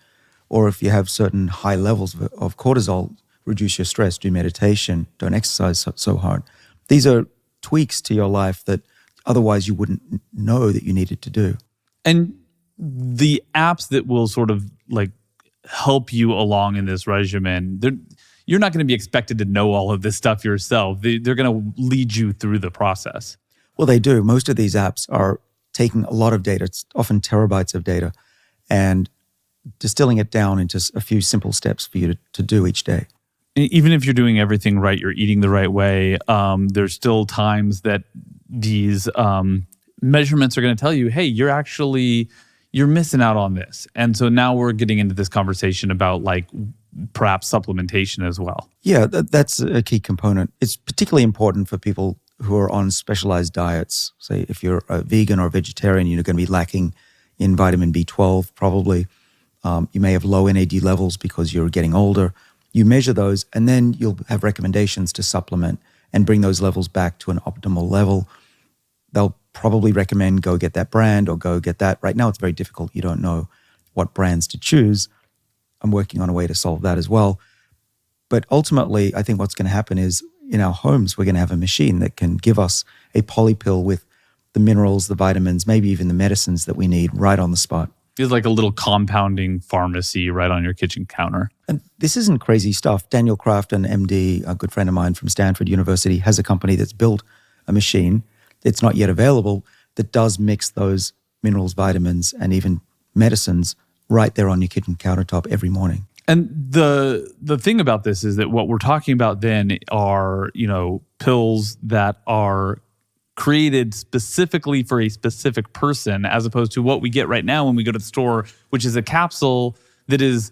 Or if you have certain high levels of cortisol, reduce your stress, do meditation, don't exercise so hard. These are tweaks to your life that otherwise you wouldn't know that you needed to do. And the apps that will sort of like help you along in this regimen, you're not going to be expected to know all of this stuff yourself. They're going to lead you through the process. Well, they do. Most of these apps are taking a lot of data. It's often terabytes of data and distilling it down into a few simple steps for you to do each day. Even if you're doing everything right, you're eating the right way, there's still times that these measurements are going to tell you, hey, you're missing out on this. And so now we're getting into this conversation about like perhaps supplementation as well. Yeah, that's a key component. It's particularly important for people who are on specialized diets. Say if you're a vegan or vegetarian, you're going to be lacking in vitamin B12 probably. You may have low NAD levels because you're getting older. You measure those and then you'll have recommendations to supplement and bring those levels back to an optimal level. They'll probably recommend go get that brand or go get that. Right now, it's very difficult. You don't know what brands to choose. I'm working on a way to solve that as well. But ultimately, I think what's going to happen is in our homes, we're going to have a machine that can give us a poly pill with the minerals, the vitamins, maybe even the medicines that we need right on the spot. It's like a little compounding pharmacy right on your kitchen counter. And this isn't crazy stuff. Daniel Kraft, an MD, a good friend of mine from Stanford University, has a company that's built a machine. It's not yet available that does mix those minerals, vitamins, and even medicines right there on your kitchen countertop every morning. And the thing about this is that what we're talking about then are, pills that are created specifically for a specific person, as opposed to what we get right now when we go to the store, which is a capsule that is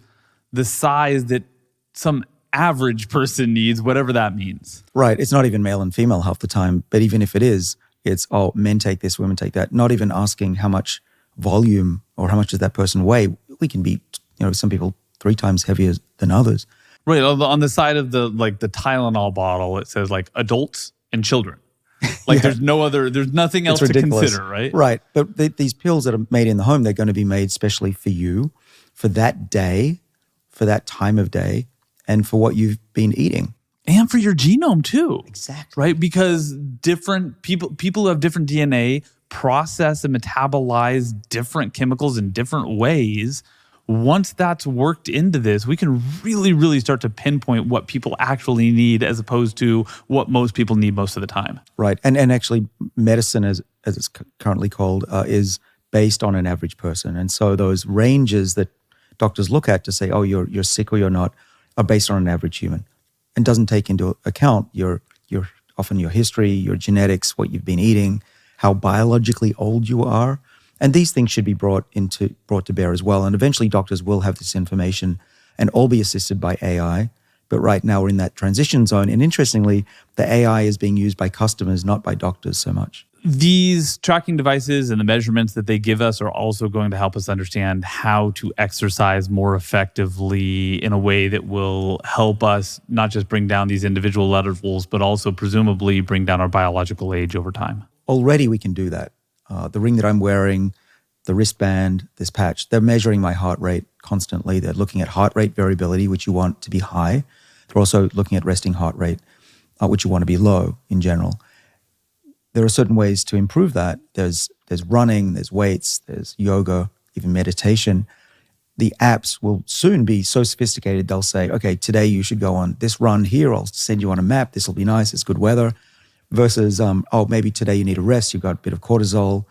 the size that some average person needs, whatever that means. Right. It's not even male and female half the time. But even if it is, it's, men take this, women take that. Not even asking how much volume or how much does that person weigh. We can be, some people 3 times heavier than others. Right. On the side of the Tylenol bottle, it says like adults and children. Like there's nothing else to consider, right? Right. But these pills that are made in the home, they're going to be made specially for you, for that day, for that time of day, and for what you've been eating. And for your genome too. Exactly. Right? Because different people who have different DNA process and metabolize different chemicals in different ways. Once that's worked into this, we can really, really start to pinpoint what people actually need as opposed to what most people need most of the time. Right. And actually medicine, as it's currently called, is based on an average person. And so those ranges that doctors look at to say, oh, you're sick or you're not, are based on an average human and doesn't take into account your often your history, your genetics, what you've been eating, how biologically old you are. And these things should be brought to bear as well. And eventually doctors will have this information and all be assisted by AI. But right now we're in that transition zone. And interestingly, the AI is being used by customers, not by doctors so much. These tracking devices and the measurements that they give us are also going to help us understand how to exercise more effectively in a way that will help us not just bring down these individual levels, but also presumably bring down our biological age over time. Already we can do that. The ring that I'm wearing, the wristband, this patch, they're measuring my heart rate constantly. They're looking at heart rate variability, which you want to be high. They're also looking at resting heart rate, which you want to be low in general. There are certain ways to improve that. There's running, there's weights, there's yoga, even meditation. The apps will soon be so sophisticated, they'll say, okay, today you should go on this run here. I'll send you on a map. This will be nice. It's good weather. Versus, maybe today you need a rest. You've got a bit of cortisol.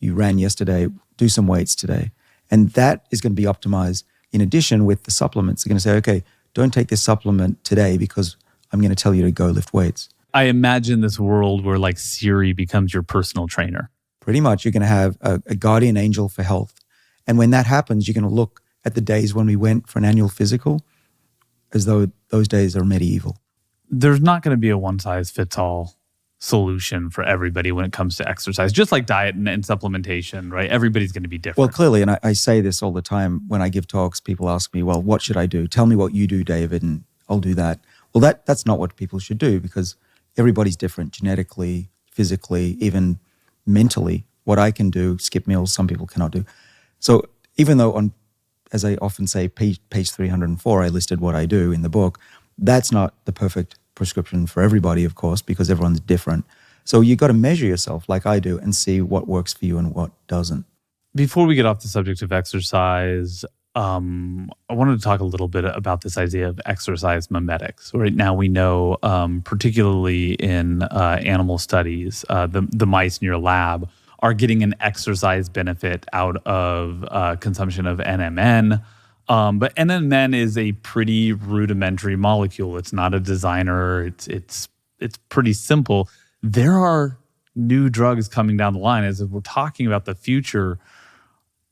You ran yesterday. Do some weights today. And that is going to be optimized. In addition, with the supplements, they're going to say, okay, don't take this supplement today because I'm going to tell you to go lift weights. I imagine this world where like Siri becomes your personal trainer. Pretty much, you're going to have a guardian angel for health. And when that happens, you're going to look at the days when we went for an annual physical as though those days are medieval. There's not going to be a one-size-fits-all solution for everybody when it comes to exercise, just like diet and supplementation, right? Everybody's going to be different. Well, clearly, and I say this all the time when I give talks, people ask me, well, what should I do? Tell me what you do, David, and I'll do that. Well, that's not what people should do because everybody's different genetically, physically, even mentally. What I can do, skip meals, some people cannot do. So even though as I often say, page 304, I listed what I do in the book, that's not the perfect prescription for everybody, of course, because everyone's different. So you got to measure yourself like I do and see what works for you and what doesn't. Before we get off the subject of exercise, I wanted to talk a little bit about this idea of exercise mimetics. Right now we know, particularly in animal studies, the mice in your lab are getting an exercise benefit out of consumption of NMN. But NMN is a pretty rudimentary molecule. It's not a designer. It's pretty simple. There are new drugs coming down the line. As if we're talking about the future,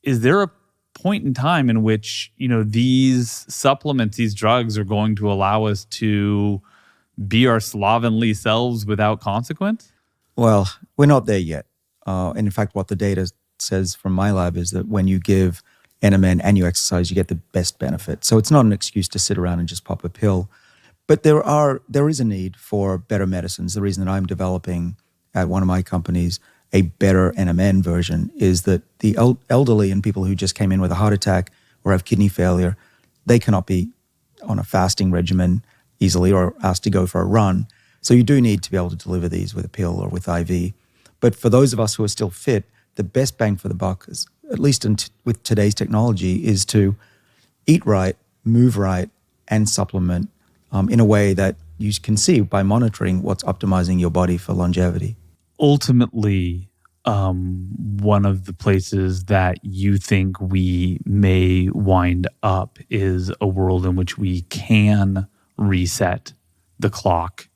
is there a point in time in which these supplements, these drugs, are going to allow us to be our slovenly selves without consequence? Well, we're not there yet. And in fact, what the data says from my lab is that when you give NMN and you exercise, you get the best benefit. So it's not an excuse to sit around and just pop a pill. But there is a need for better medicines. The reason that I'm developing at one of my companies a better NMN version is that the elderly and people who just came in with a heart attack or have kidney failure, they cannot be on a fasting regimen easily or asked to go for a run. So you do need to be able to deliver these with a pill or with IV. But for those of us who are still fit, the best bang for the buck, is, at least with today's technology, is to eat right, move right, and supplement in a way that you can see by monitoring what's optimizing your body for longevity. Ultimately, one of the places that you think we may wind up is a world in which we can reset the clock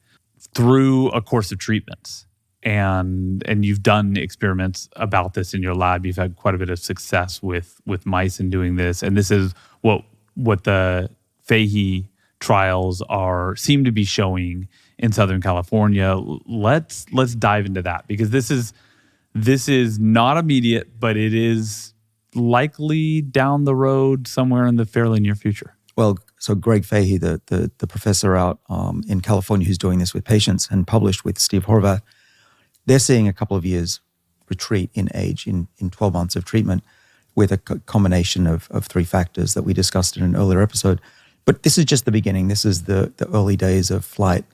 through a course of treatments. And you've done experiments about this in your lab. You've had quite a bit of success with mice in doing this. And this is what the Fahey trials seem to be showing in Southern California. Let's dive into that, because this is not immediate, but it is likely down the road somewhere in the fairly near future. Well, so Greg Fahey, the professor out in California who's doing this with patients and published with Steve Horvath, they're seeing a couple of years retreat in age in 12 months of treatment with a combination of three factors that we discussed in an earlier episode. But this is just the beginning. This is the early days of flight.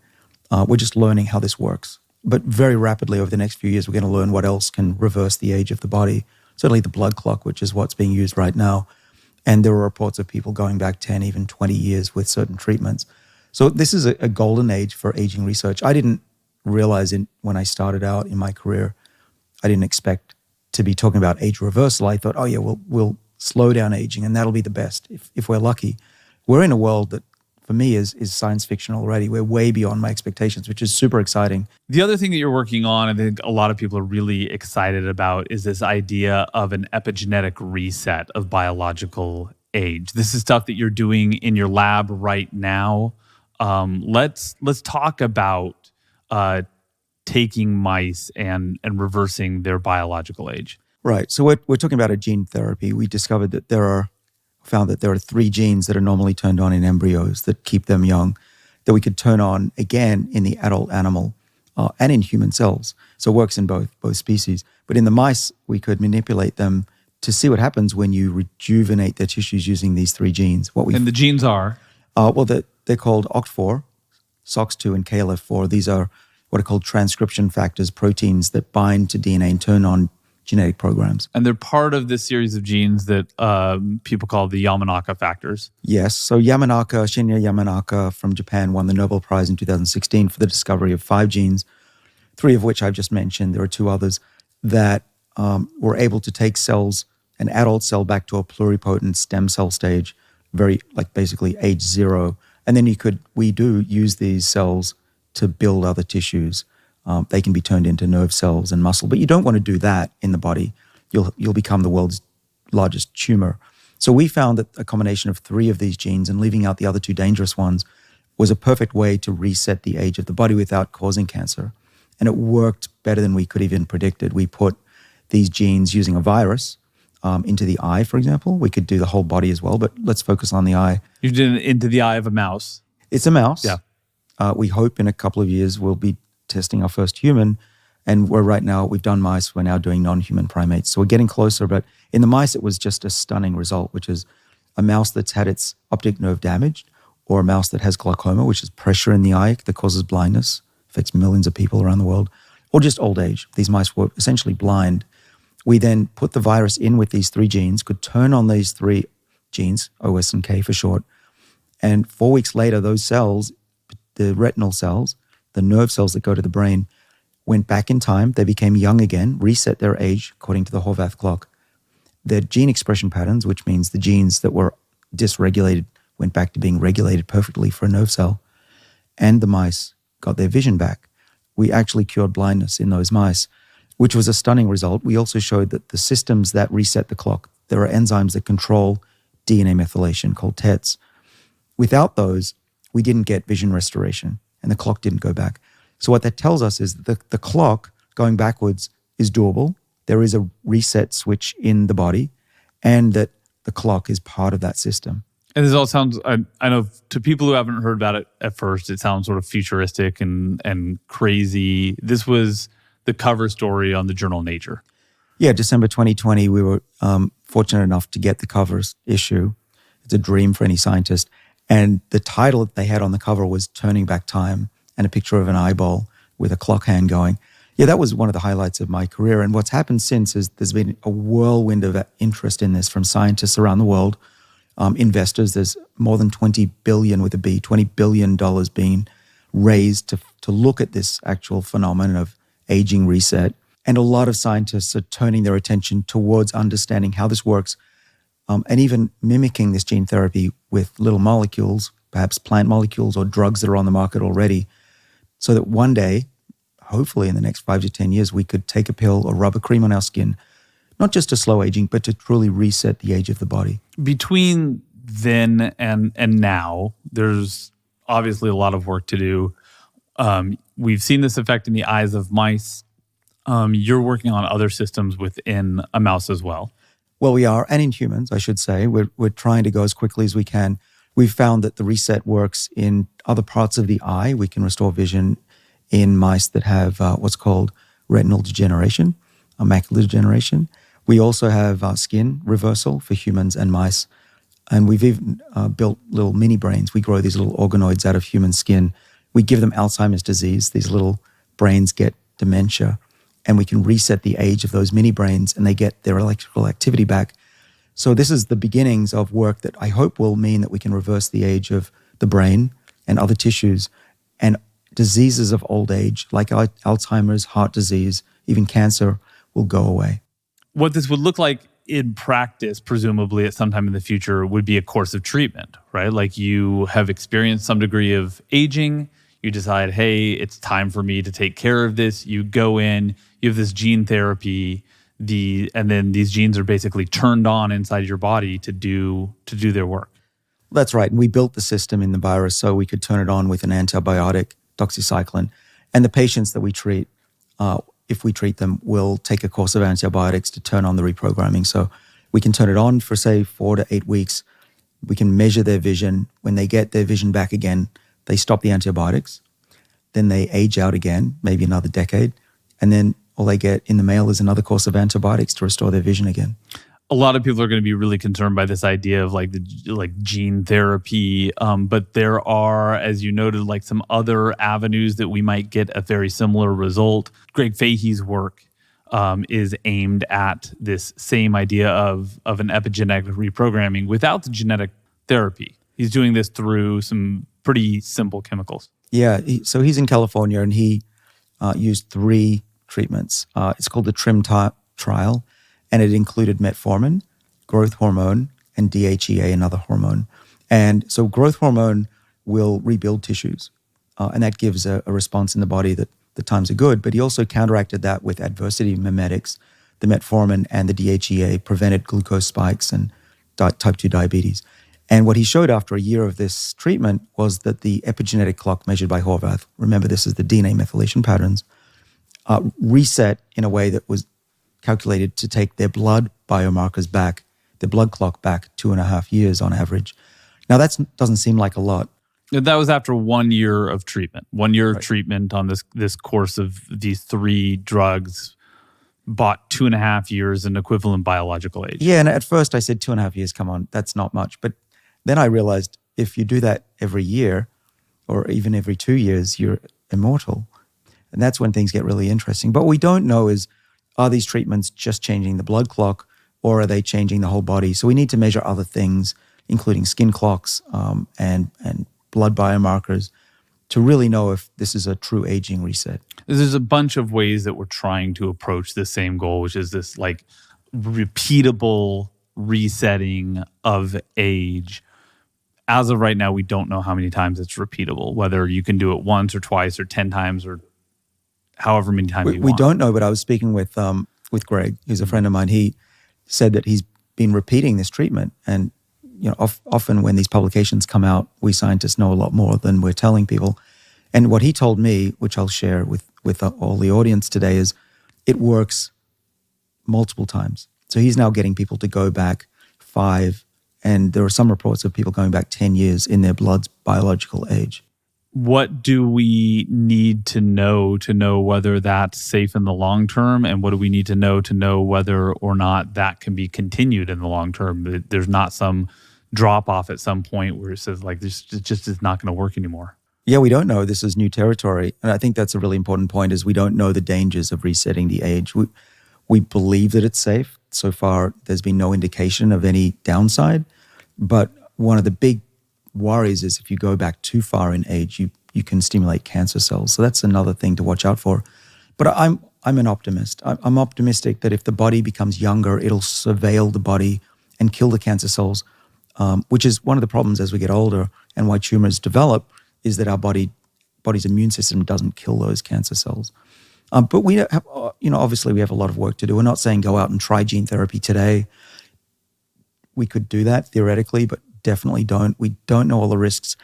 We're just learning how this works. But very rapidly over the next few years, we're going to learn what else can reverse the age of the body. Certainly the blood clock, which is what's being used right now. And there are reports of people going back 10, even 20 years with certain treatments. So this is a golden age for aging research. I didn't realize when I started out in my career, I didn't expect to be talking about age reversal. I thought, oh yeah, we'll slow down aging and that'll be the best if we're lucky. We're in a world that for me is science fiction already. We're way beyond my expectations, which is super exciting. The other thing that you're working on, I think a lot of people are really excited about, is this idea of an epigenetic reset of biological age. This is stuff that you're doing in your lab right now. Let's talk about taking mice and reversing their biological age. Right. So we're talking about a gene therapy. We discovered that found that there are 3 genes that are normally turned on in embryos that keep them young, that we could turn on again in the adult animal and in human cells. So it works in both species. But in the mice, we could manipulate them to see what happens when you rejuvenate their tissues using these 3 genes. And the genes are? They're called OCT4, SOX2, and KLF4. These are what are called transcription factors, proteins that bind to DNA and turn on genetic programs. And they're part of this series of genes that people call the Yamanaka factors. Yes. So Shinya Yamanaka from Japan won the Nobel Prize in 2016 for the discovery of 5 genes, 3 of which I've just mentioned. There are 2 others that were able to take cells, an adult cell, back to a pluripotent stem cell stage, basically age 0. And then we do use these cells to build other tissues. They can be turned into nerve cells and muscle, but you don't want to do that in the body. You'll become the world's largest tumor. So we found that a combination of 3 of these genes and leaving out the other 2 dangerous ones was a perfect way to reset the age of the body without causing cancer. And it worked better than we could even predicted. We put these genes using a virus into the eye, for example. We could do the whole body as well, but let's focus on the eye. You did it into the eye of a mouse. It's a mouse. Yeah. We hope in a couple of years we'll be testing our first human, and we've done mice, we're now doing non-human primates. So we're getting closer, but in the mice it was just a stunning result, which is a mouse that's had its optic nerve damaged, or a mouse that has glaucoma, which is pressure in the eye that causes blindness, affects millions of people around the world, or just old age. These mice were essentially blind. We then put the virus in with these 3 genes, could turn on these 3 genes, OS and K for short, and 4 weeks later, those cells, the retinal cells, the nerve cells that go to the brain, went back in time. They became young again, reset their age according to the Horvath clock. Their gene expression patterns, which means the genes that were dysregulated went back to being regulated perfectly for a nerve cell. And the mice got their vision back. We actually cured blindness in those mice, which was a stunning result. We also showed that the systems that reset the clock, there are enzymes that control DNA methylation called TETs. Without those, we didn't get vision restoration, and the clock didn't go back. So what that tells us is that the clock going backwards is doable. There is a reset switch in the body, and that the clock is part of that system. And this all sounds, I know to people who haven't heard about it at first, it sounds sort of futuristic and crazy. This was the cover story on the journal Nature. Yeah, December 2020, we were fortunate enough to get the cover issue. It's a dream for any scientist. And the title that they had on the cover was Turning Back Time, and a picture of an eyeball with a clock hand going. Yeah, that was one of the highlights of my career. And what's happened since is there's been a whirlwind of interest in this from scientists around the world, investors. There's more than $20 billion with a B, $20 billion being raised to look at this actual phenomenon of aging reset. And a lot of scientists are turning their attention towards understanding how this works, and even mimicking this gene therapy with little molecules, perhaps plant molecules or drugs that are on the market already, so that one day, hopefully in the next 5 to 10 years, we could take a pill or rub a cream on our skin, not just to slow aging, but to truly reset the age of the body. Between then and now, there's obviously a lot of work to do. We've seen this effect in the eyes of mice. You're working on other systems within a mouse as well. Well, we are, and in humans, I should say. We're trying to go as quickly as we can. We've found that the reset works in other parts of the eye. We can restore vision in mice that have what's called retinal degeneration, macular degeneration. We also have skin reversal for humans and mice. And we've even built little mini brains. We grow these little organoids out of human skin. We give them Alzheimer's disease. These little brains get dementia, and we can reset the age of those mini brains, and they get their electrical activity back. So this is the beginnings of work that I hope will mean that we can reverse the age of the brain and other tissues, and diseases of old age like Alzheimer's, heart disease, even cancer will go away. What this would look like in practice, presumably at some time in the future, would be a course of treatment, right? Like you have experienced some degree of aging. You decide, hey, it's time for me to take care of this. You go in, you have this gene therapy, and then these genes are basically turned on inside your body to do their work. That's right. And we built the system in the virus so we could turn it on with an antibiotic, doxycycline. And the patients that we treat, if we treat them, will take a course of antibiotics to turn on the reprogramming. So we can turn it on for, say, 4 to 8 weeks. We can measure their vision. When they get their vision back again, they stop the antibiotics. Then they age out again, maybe another decade. And then all they get in the mail is another course of antibiotics to restore their vision again. A lot of people are going to be really concerned by this idea of like gene therapy, but there are, as you noted, like some other avenues that we might get a very similar result. Greg Fahey's work is aimed at this same idea of an epigenetic reprogramming without the genetic therapy. He's doing this through some pretty simple chemicals. Yeah, so he's in California, and he used 3 treatments. It's called the TRIM trial, and it included metformin, growth hormone, and DHEA, another hormone. And so growth hormone will rebuild tissues, and that gives a response in the body that the times are good. But he also counteracted that with adversity mimetics. The metformin and the DHEA prevented glucose spikes and type 2 diabetes. And what he showed after a year of this treatment was that the epigenetic clock measured by Horvath, remember this is the DNA methylation patterns, reset in a way that was calculated to take their blood biomarkers back, their blood clock back 2.5 years on average. Now that doesn't seem like a lot. That was after 1 year of treatment. 1 year Right. of treatment on this course of these 3 drugs bought 2.5 years in equivalent biological age. Yeah, and at first I said 2.5 years, come on, that's not much. But then I realized if you do that every year or even every 2 years, you're immortal. And that's when things get really interesting. But what we don't know is, are these treatments just changing the blood clock, or are they changing the whole body? So we need to measure other things, including skin clocks and blood biomarkers, to really know if this is a true aging reset. There's a bunch of ways that we're trying to approach the same goal, which is this like repeatable resetting of age. As of right now, we don't know how many times it's repeatable, whether you can do it once or twice or 10 times or however many times you want. We don't know, but I was speaking with Greg, who's a friend of mine. He said that he's been repeating this treatment. And you know, often when these publications come out, we scientists know a lot more than we're telling people. And what he told me, which I'll share with all the audience today, is it works multiple times. So he's now getting people to go back 5, and there are some reports of people going back 10 years in their blood's biological age. what do we need to know whether that's safe in the long term? And what do we need to know whether or not that can be continued in the long term? There's not some drop off at some point where it says like this just is not going to work anymore. Yeah, we don't know. This is new territory. And I think that's a really important point is we don't know the dangers of resetting the age. We believe that it's safe. So far, there's been no indication of any downside. But one of the big worries is if you go back too far in age, you can stimulate cancer cells. So that's another thing to watch out for. But I'm an optimist. I'm optimistic that if the body becomes younger, it'll surveil the body and kill the cancer cells, which is one of the problems as we get older and why tumors develop is that our body's immune system doesn't kill those cancer cells. But we have, obviously we have a lot of work to do. We're not saying go out and try gene therapy today. We could do that theoretically, but definitely don't. We don't know all the risks.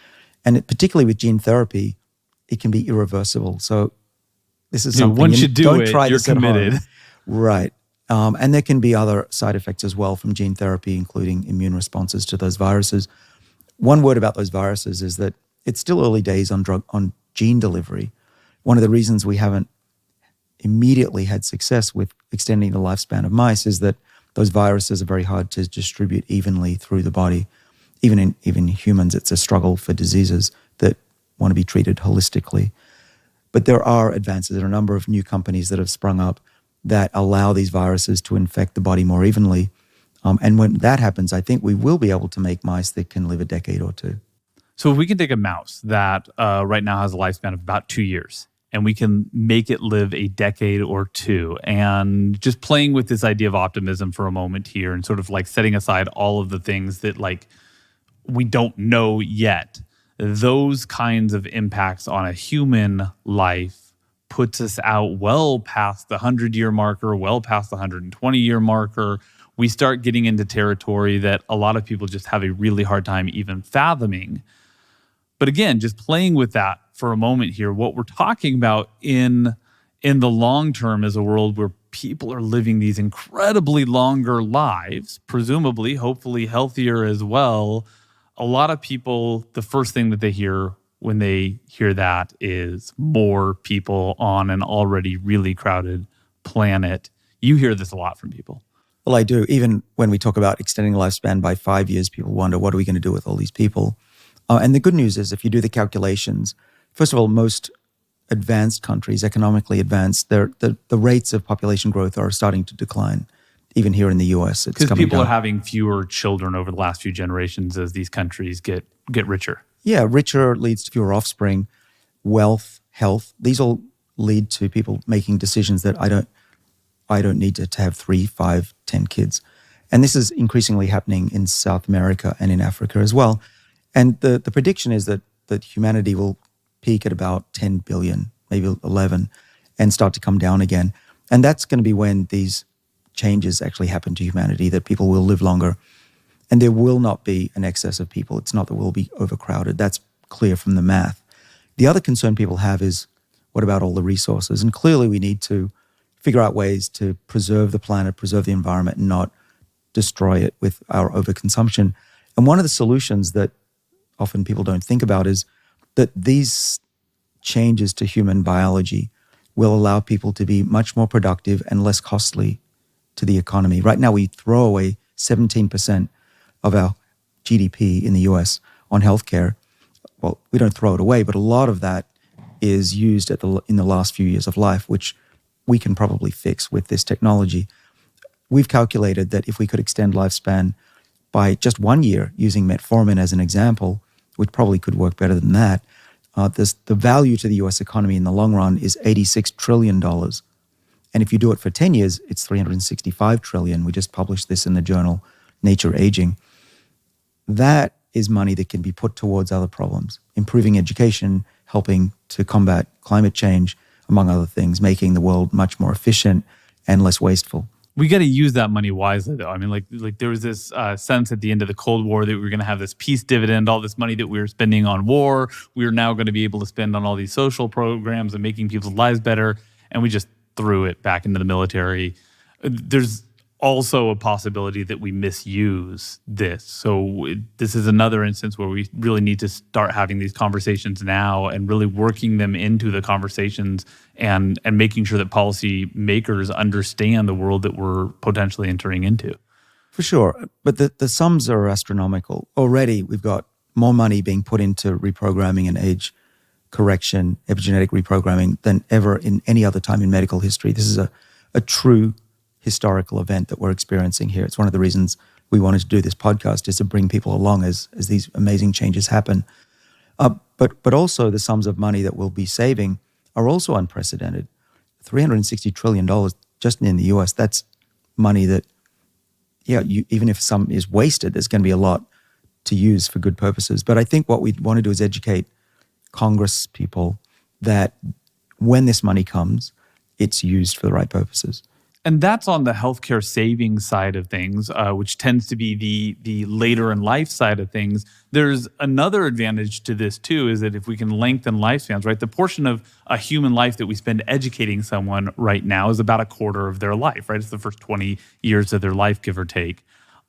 And particularly with gene therapy, it can be irreversible. So this is something once you do don't it, try you're this at committed. home. Right. And there can be other side effects as well from gene therapy, including immune responses to those viruses. One word about those viruses is that it's still early days on gene delivery. One of the reasons we haven't immediately had success with extending the lifespan of mice is that those viruses are very hard to distribute evenly through the body. Even in humans, it's a struggle for diseases that want to be treated holistically. But there are advances. There are a number of new companies that have sprung up that allow these viruses to infect the body more evenly. And when that happens, I think we will be able to make mice that can live a decade or two. So if we can take a mouse that right now has a lifespan of about 2 years, and we can make it live a decade or two, and just playing with this idea of optimism for a moment here and sort of like setting aside all of the things that like we don't know yet, those kinds of impacts on a human life puts us out well past the 100-year marker, well past the 120-year marker. We start getting into territory that a lot of people just have a really hard time even fathoming. But again, just playing with that for a moment here, what we're talking about in the long term is a world where people are living these incredibly longer lives, presumably, hopefully healthier as well. A lot of people, the first thing that they hear when they hear that is more people on an already really crowded planet. You hear this a lot from people. Well, I do. Even when we talk about extending the lifespan by 5 years, people wonder, what are we going to do with all these people? And the good news is if you do the calculations, first of all, most advanced countries, economically advanced, the rates of population growth are starting to decline. Even here in the US, it's coming down. Because people are having fewer children over the last few generations as these countries get richer. Yeah, richer leads to fewer offspring, wealth, health. These all lead to people making decisions that I don't need to have 3, 5, 10 kids. And this is increasingly happening in South America and in Africa as well. And the prediction is that humanity will peak at about 10 billion, maybe 11, and start to come down again. And that's going to be when these changes actually happen to humanity, that people will live longer. And there will not be an excess of people. It's not that we'll be overcrowded. That's clear from the math. The other concern people have is, what about all the resources? And clearly we need to figure out ways to preserve the planet, preserve the environment, and not destroy it with our overconsumption. And one of the solutions that often people don't think about is that these changes to human biology will allow people to be much more productive and less costly to the economy. Right now, we throw away 17% of our GDP in the US on healthcare. Well, we don't throw it away, but a lot of that is used in the last few years of life, which we can probably fix with this technology. We've calculated that if we could extend lifespan by just 1 year using metformin as an example, which probably could work better than that, the value to the US economy in the long run is $86 trillion. And if you do it for 10 years, it's $365 trillion. We just published this in the journal Nature Aging. That is money that can be put towards other problems, improving education, helping to combat climate change, among other things, making the world much more efficient and less wasteful. We got to use that money wisely, though. I mean, like there was this sense at the end of the Cold War that we were going to have this peace dividend, all this money that we were spending on war, we were now going to be able to spend on all these social programs and making people's lives better, and we just threw it back into the military. There's also a possibility that we misuse this. So this is another instance where we really need to start having these conversations now and really working them into the conversations and making sure that policy makers understand the world that we're potentially entering into. For sure. But the sums are astronomical. Already we've got more money being put into reprogramming and age correction, epigenetic reprogramming than ever in any other time in medical history. This is a true historical event that we're experiencing here. It's one of the reasons we wanted to do this podcast, is to bring people along as these amazing changes happen. But also the sums of money that we'll be saving are also unprecedented. $360 trillion just in the US, that's money that, even if some is wasted, there's going to be a lot to use for good purposes. But I think what we want to do is educate Congress people that when this money comes, it's used for the right purposes. And that's on the healthcare savings side of things, which tends to be the later in life side of things. There's another advantage to this too, is that if we can lengthen lifespans, right? The portion of a human life that we spend educating someone right now is about a quarter of their life, right? It's the first 20 years of their life, give or take.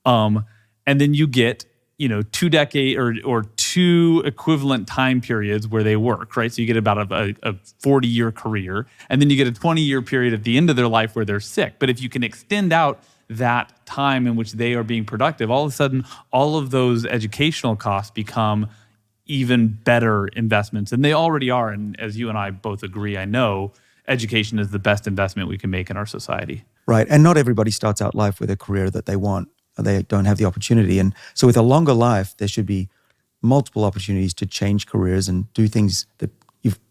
And then you get, 2 decade or 2 equivalent time periods where they work, right? So you get about a 40-year career, and then you get a 20-year period at the end of their life where they're sick. But if you can extend out that time in which they are being productive, all of a sudden, all of those educational costs become even better investments. And they already are. And as you and I both agree, I know education is the best investment we can make in our society. Right. And not everybody starts out life with a career that they want. They don't have the opportunity. And so with a longer life, there should be multiple opportunities to change careers and do things that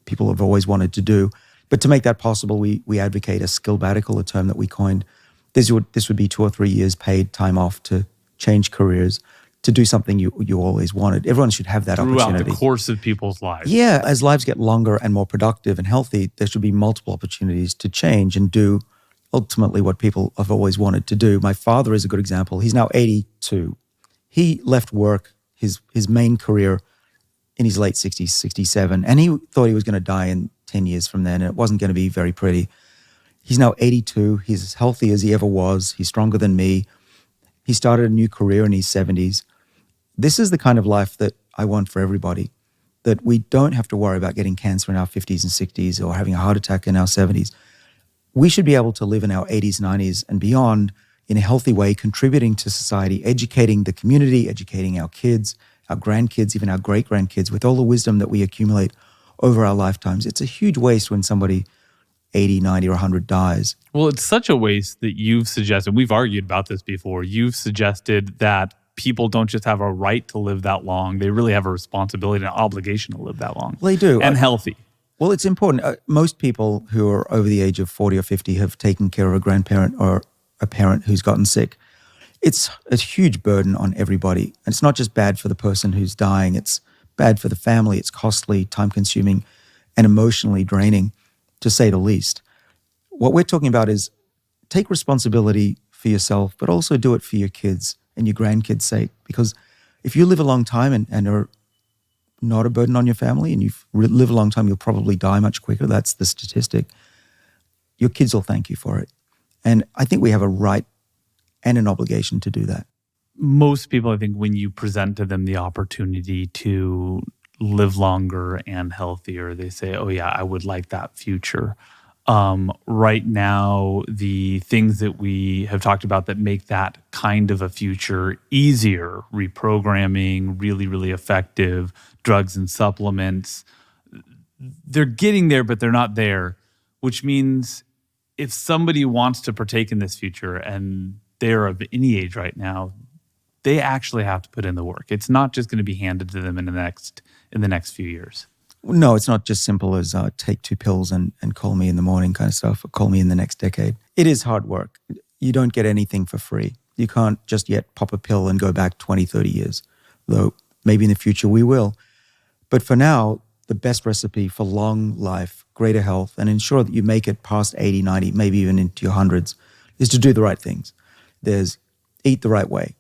people have always wanted to do. But to make that possible, we advocate a skillbatical, a term that we coined. This would be 2 or 3 years paid time off to change careers, to do something you always wanted. Everyone should have that opportunity. Throughout the course of people's lives. Yeah, as lives get longer and more productive and healthy, there should be multiple opportunities to change and do ultimately what people have always wanted to do. My father is a good example. He's now 82. He left work, his main career, in his late 60s, 67, and he thought he was going to die in 10 years from then, and it wasn't going to be very pretty. He's now 82. He's as healthy as he ever was. He's stronger than me. He started a new career in his 70s. This is the kind of life that I want for everybody, that we don't have to worry about getting cancer in our 50s and 60s or having a heart attack in our 70s. We should be able to live in our 80s, 90s and beyond in a healthy way, contributing to society, educating the community, educating our kids, our grandkids, even our great-grandkids, with all the wisdom that we accumulate over our lifetimes. It's a huge waste when somebody 80, 90, or 100 dies. Well, it's such a waste that you've suggested, we've argued about this before, you've suggested that people don't just have a right to live that long, they really have a responsibility and an obligation to live that long. Well, they do. And healthy. Well, it's important. Most people who are over the age of 40 or 50 have taken care of a grandparent or a parent who's gotten sick. It's a huge burden on everybody. And it's not just bad for the person who's dying. It's bad for the family. It's costly, time-consuming, and emotionally draining, to say the least. What we're talking about is take responsibility for yourself, but also do it for your kids and your grandkids' sake. Because if you live a long time and are not a burden on your family, and you live a long time, you'll probably die much quicker. That's the statistic. Your kids will thank you for it. And I think we have a right and an obligation to do that. Most people, I think, when you present to them the opportunity to live longer and healthier, they say, oh yeah, I would like that future. Right now, the things that we have talked about that make that kind of a future easier, reprogramming, really, really effective, drugs and supplements, they're getting there, but they're not there, which means if somebody wants to partake in this future and they're of any age right now, they actually have to put in the work. It's not just going to be handed to them in the next few years. No, it's not just simple as take 2 pills and call me in the morning kind of stuff, or call me in the next decade. It is hard work. You don't get anything for free. You can't just yet pop a pill and go back 20, 30 years, though maybe in the future we will. But for now, the best recipe for long life, greater health, and ensure that you make it past 80, 90, maybe even into your hundreds, is to do the right things. There's eat the right way,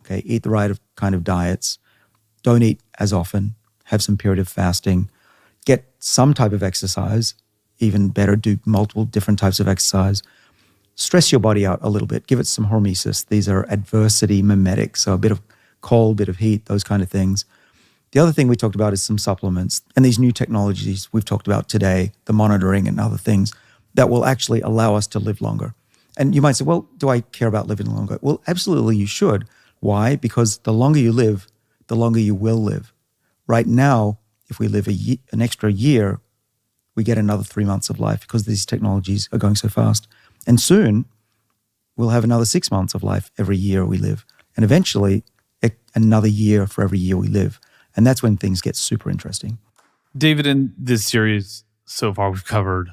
okay? Eat the right kind of diets. Don't eat as often. Have some period of fasting. Get some type of exercise. Even better, do multiple different types of exercise. stress your body out a little bit. Give it some hormesis. These are adversity mimetics, so a bit of cold, bit of heat, those kind of things. The other thing we talked about is some supplements and these new technologies we've talked about today, the monitoring and other things that will actually allow us to live longer. And you might say, well, do I care about living longer? Well, absolutely you should. Why? Because the longer you live, the longer you will live. Right now, if we live an extra year, we get another 3 months of life because these technologies are going so fast. And soon, we'll have another 6 months of life every year we live. And eventually, another year for every year we live. And that's when things get super interesting. David, in this series so far, we've covered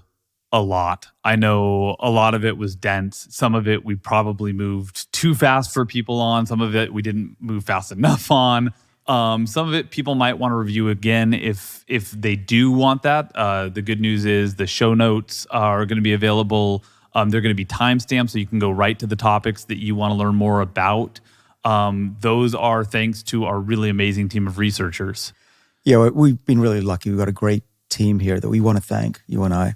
a lot. I know a lot of it was dense. Some of it we probably moved too fast for people on. Some of it we didn't move fast enough on. Some of it people might want to review again if they do want that. The good news is the show notes are going to be available. They're going to be timestamped so you can go right to the topics that you want to learn more about. Those are thanks to our really amazing team of researchers. Yeah, we've been really lucky. We've got a great team here that we want to thank, you and I.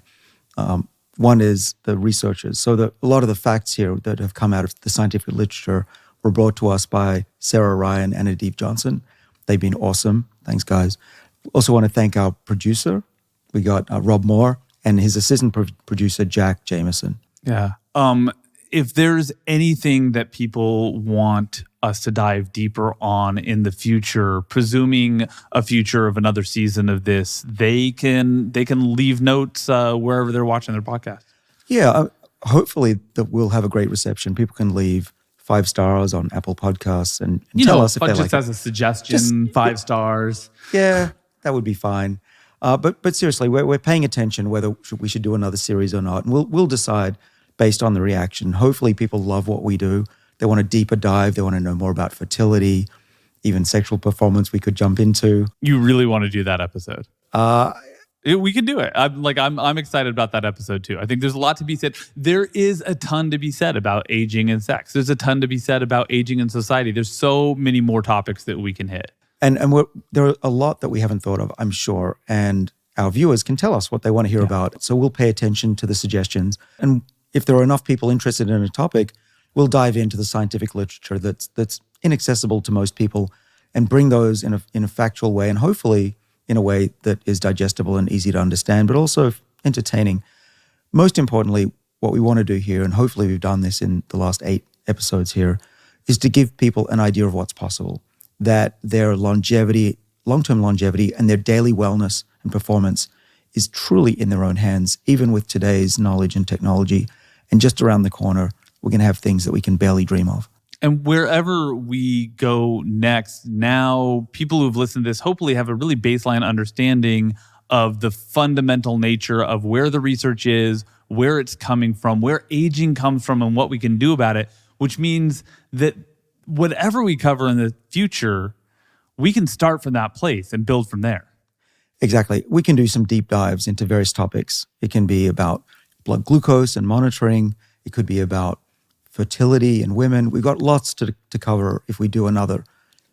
One is the researchers. So a lot of the facts here that have come out of the scientific literature were brought to us by Sarah Ryan and Adib Johnson. They've been awesome. Thanks, guys. Also want to thank our producer. We got Rob Moore and his assistant producer, Jack Jameson. Yeah. If there's anything that people want us to dive deeper on in the future, presuming a future of another season of this, they can leave notes wherever they're watching their podcast. Yeah, hopefully that we'll have a great reception. People can leave 5 stars on Apple Podcasts and tell us if they like it. Just as a suggestion, 5 stars. Yeah, that would be fine. But seriously, we're paying attention whether we should do another series or not, and we'll decide based on the reaction. Hopefully people love what we do. They want a deeper dive. They want to know more about fertility, even sexual performance we could jump into. You really want to do that episode? We could do it. I'm excited about that episode too. I think there's a lot to be said. There is a ton to be said about aging and sex. There's a ton to be said about aging in society. There's so many more topics that we can hit. And there are a lot that we haven't thought of, I'm sure. And our viewers can tell us what they want to hear about. So we'll pay attention to the suggestions. And if there are enough people interested in a topic, we'll dive into the scientific literature that's inaccessible to most people and bring those in a factual way and hopefully in a way that is digestible and easy to understand, but also entertaining. Most importantly, what we want to do here, and hopefully we've done this in the last 8 episodes here, is to give people an idea of what's possible, that their longevity, long-term longevity, and their daily wellness and performance is truly in their own hands, even with today's knowledge and technology. And just around the corner, we're going to have things that we can barely dream of. And wherever we go next, now people who've listened to this hopefully have a really baseline understanding of the fundamental nature of where the research is, where it's coming from, where aging comes from, and what we can do about it, which means that whatever we cover in the future, we can start from that place and build from there. Exactly. We can do some deep dives into various topics. It can be about blood glucose and monitoring. It could be about fertility in women. We've got lots to cover if we do another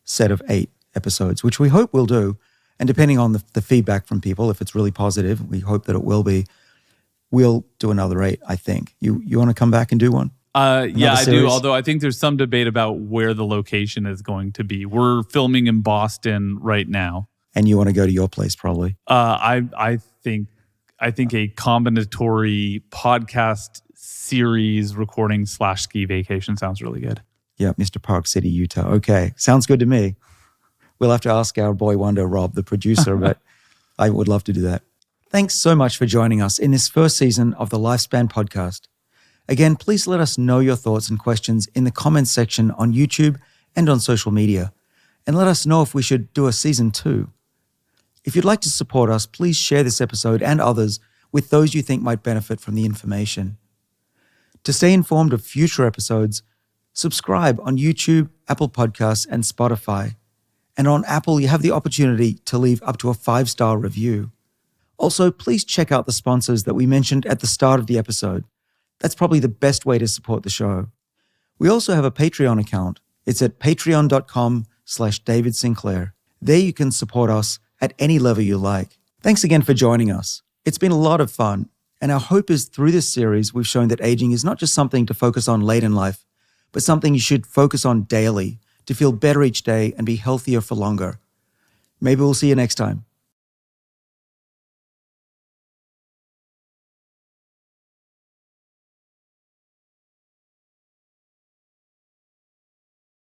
set of 8 episodes, which we hope we'll do. And depending on the feedback from people, if it's really positive, we hope that it will be, we'll do another 8, I think. You want to come back and do one? Yeah, I do. Although I think there's some debate about where the location is going to be. We're filming in Boston right now. And you want to go to your place probably. I think a combinatory podcast series recording / ski vacation sounds really good. Yeah, Mr. Park City, Utah. Okay, sounds good to me. We'll have to ask our boy wonder, Rob, the producer, but I would love to do that. Thanks so much for joining us in this first season of the Lifespan podcast. Again, please let us know your thoughts and questions in the comments section on YouTube and on social media, and let us know if we should do a season 2. If you'd like to support us, please share this episode and others with those you think might benefit from the information. To stay informed of future episodes, subscribe on YouTube, Apple Podcasts, and Spotify. And on Apple, you have the opportunity to leave up to a 5-star review. Also, please check out the sponsors that we mentioned at the start of the episode. That's probably the best way to support the show. We also have a Patreon account. It's at patreon.com/David Sinclair. There you can support us at any level you like. Thanks again for joining us. It's been a lot of fun, And our hope is through this series, we've shown that aging is not just something to focus on late in life, but something you should focus on daily to feel better each day and be healthier for longer. Maybe we'll see you next time.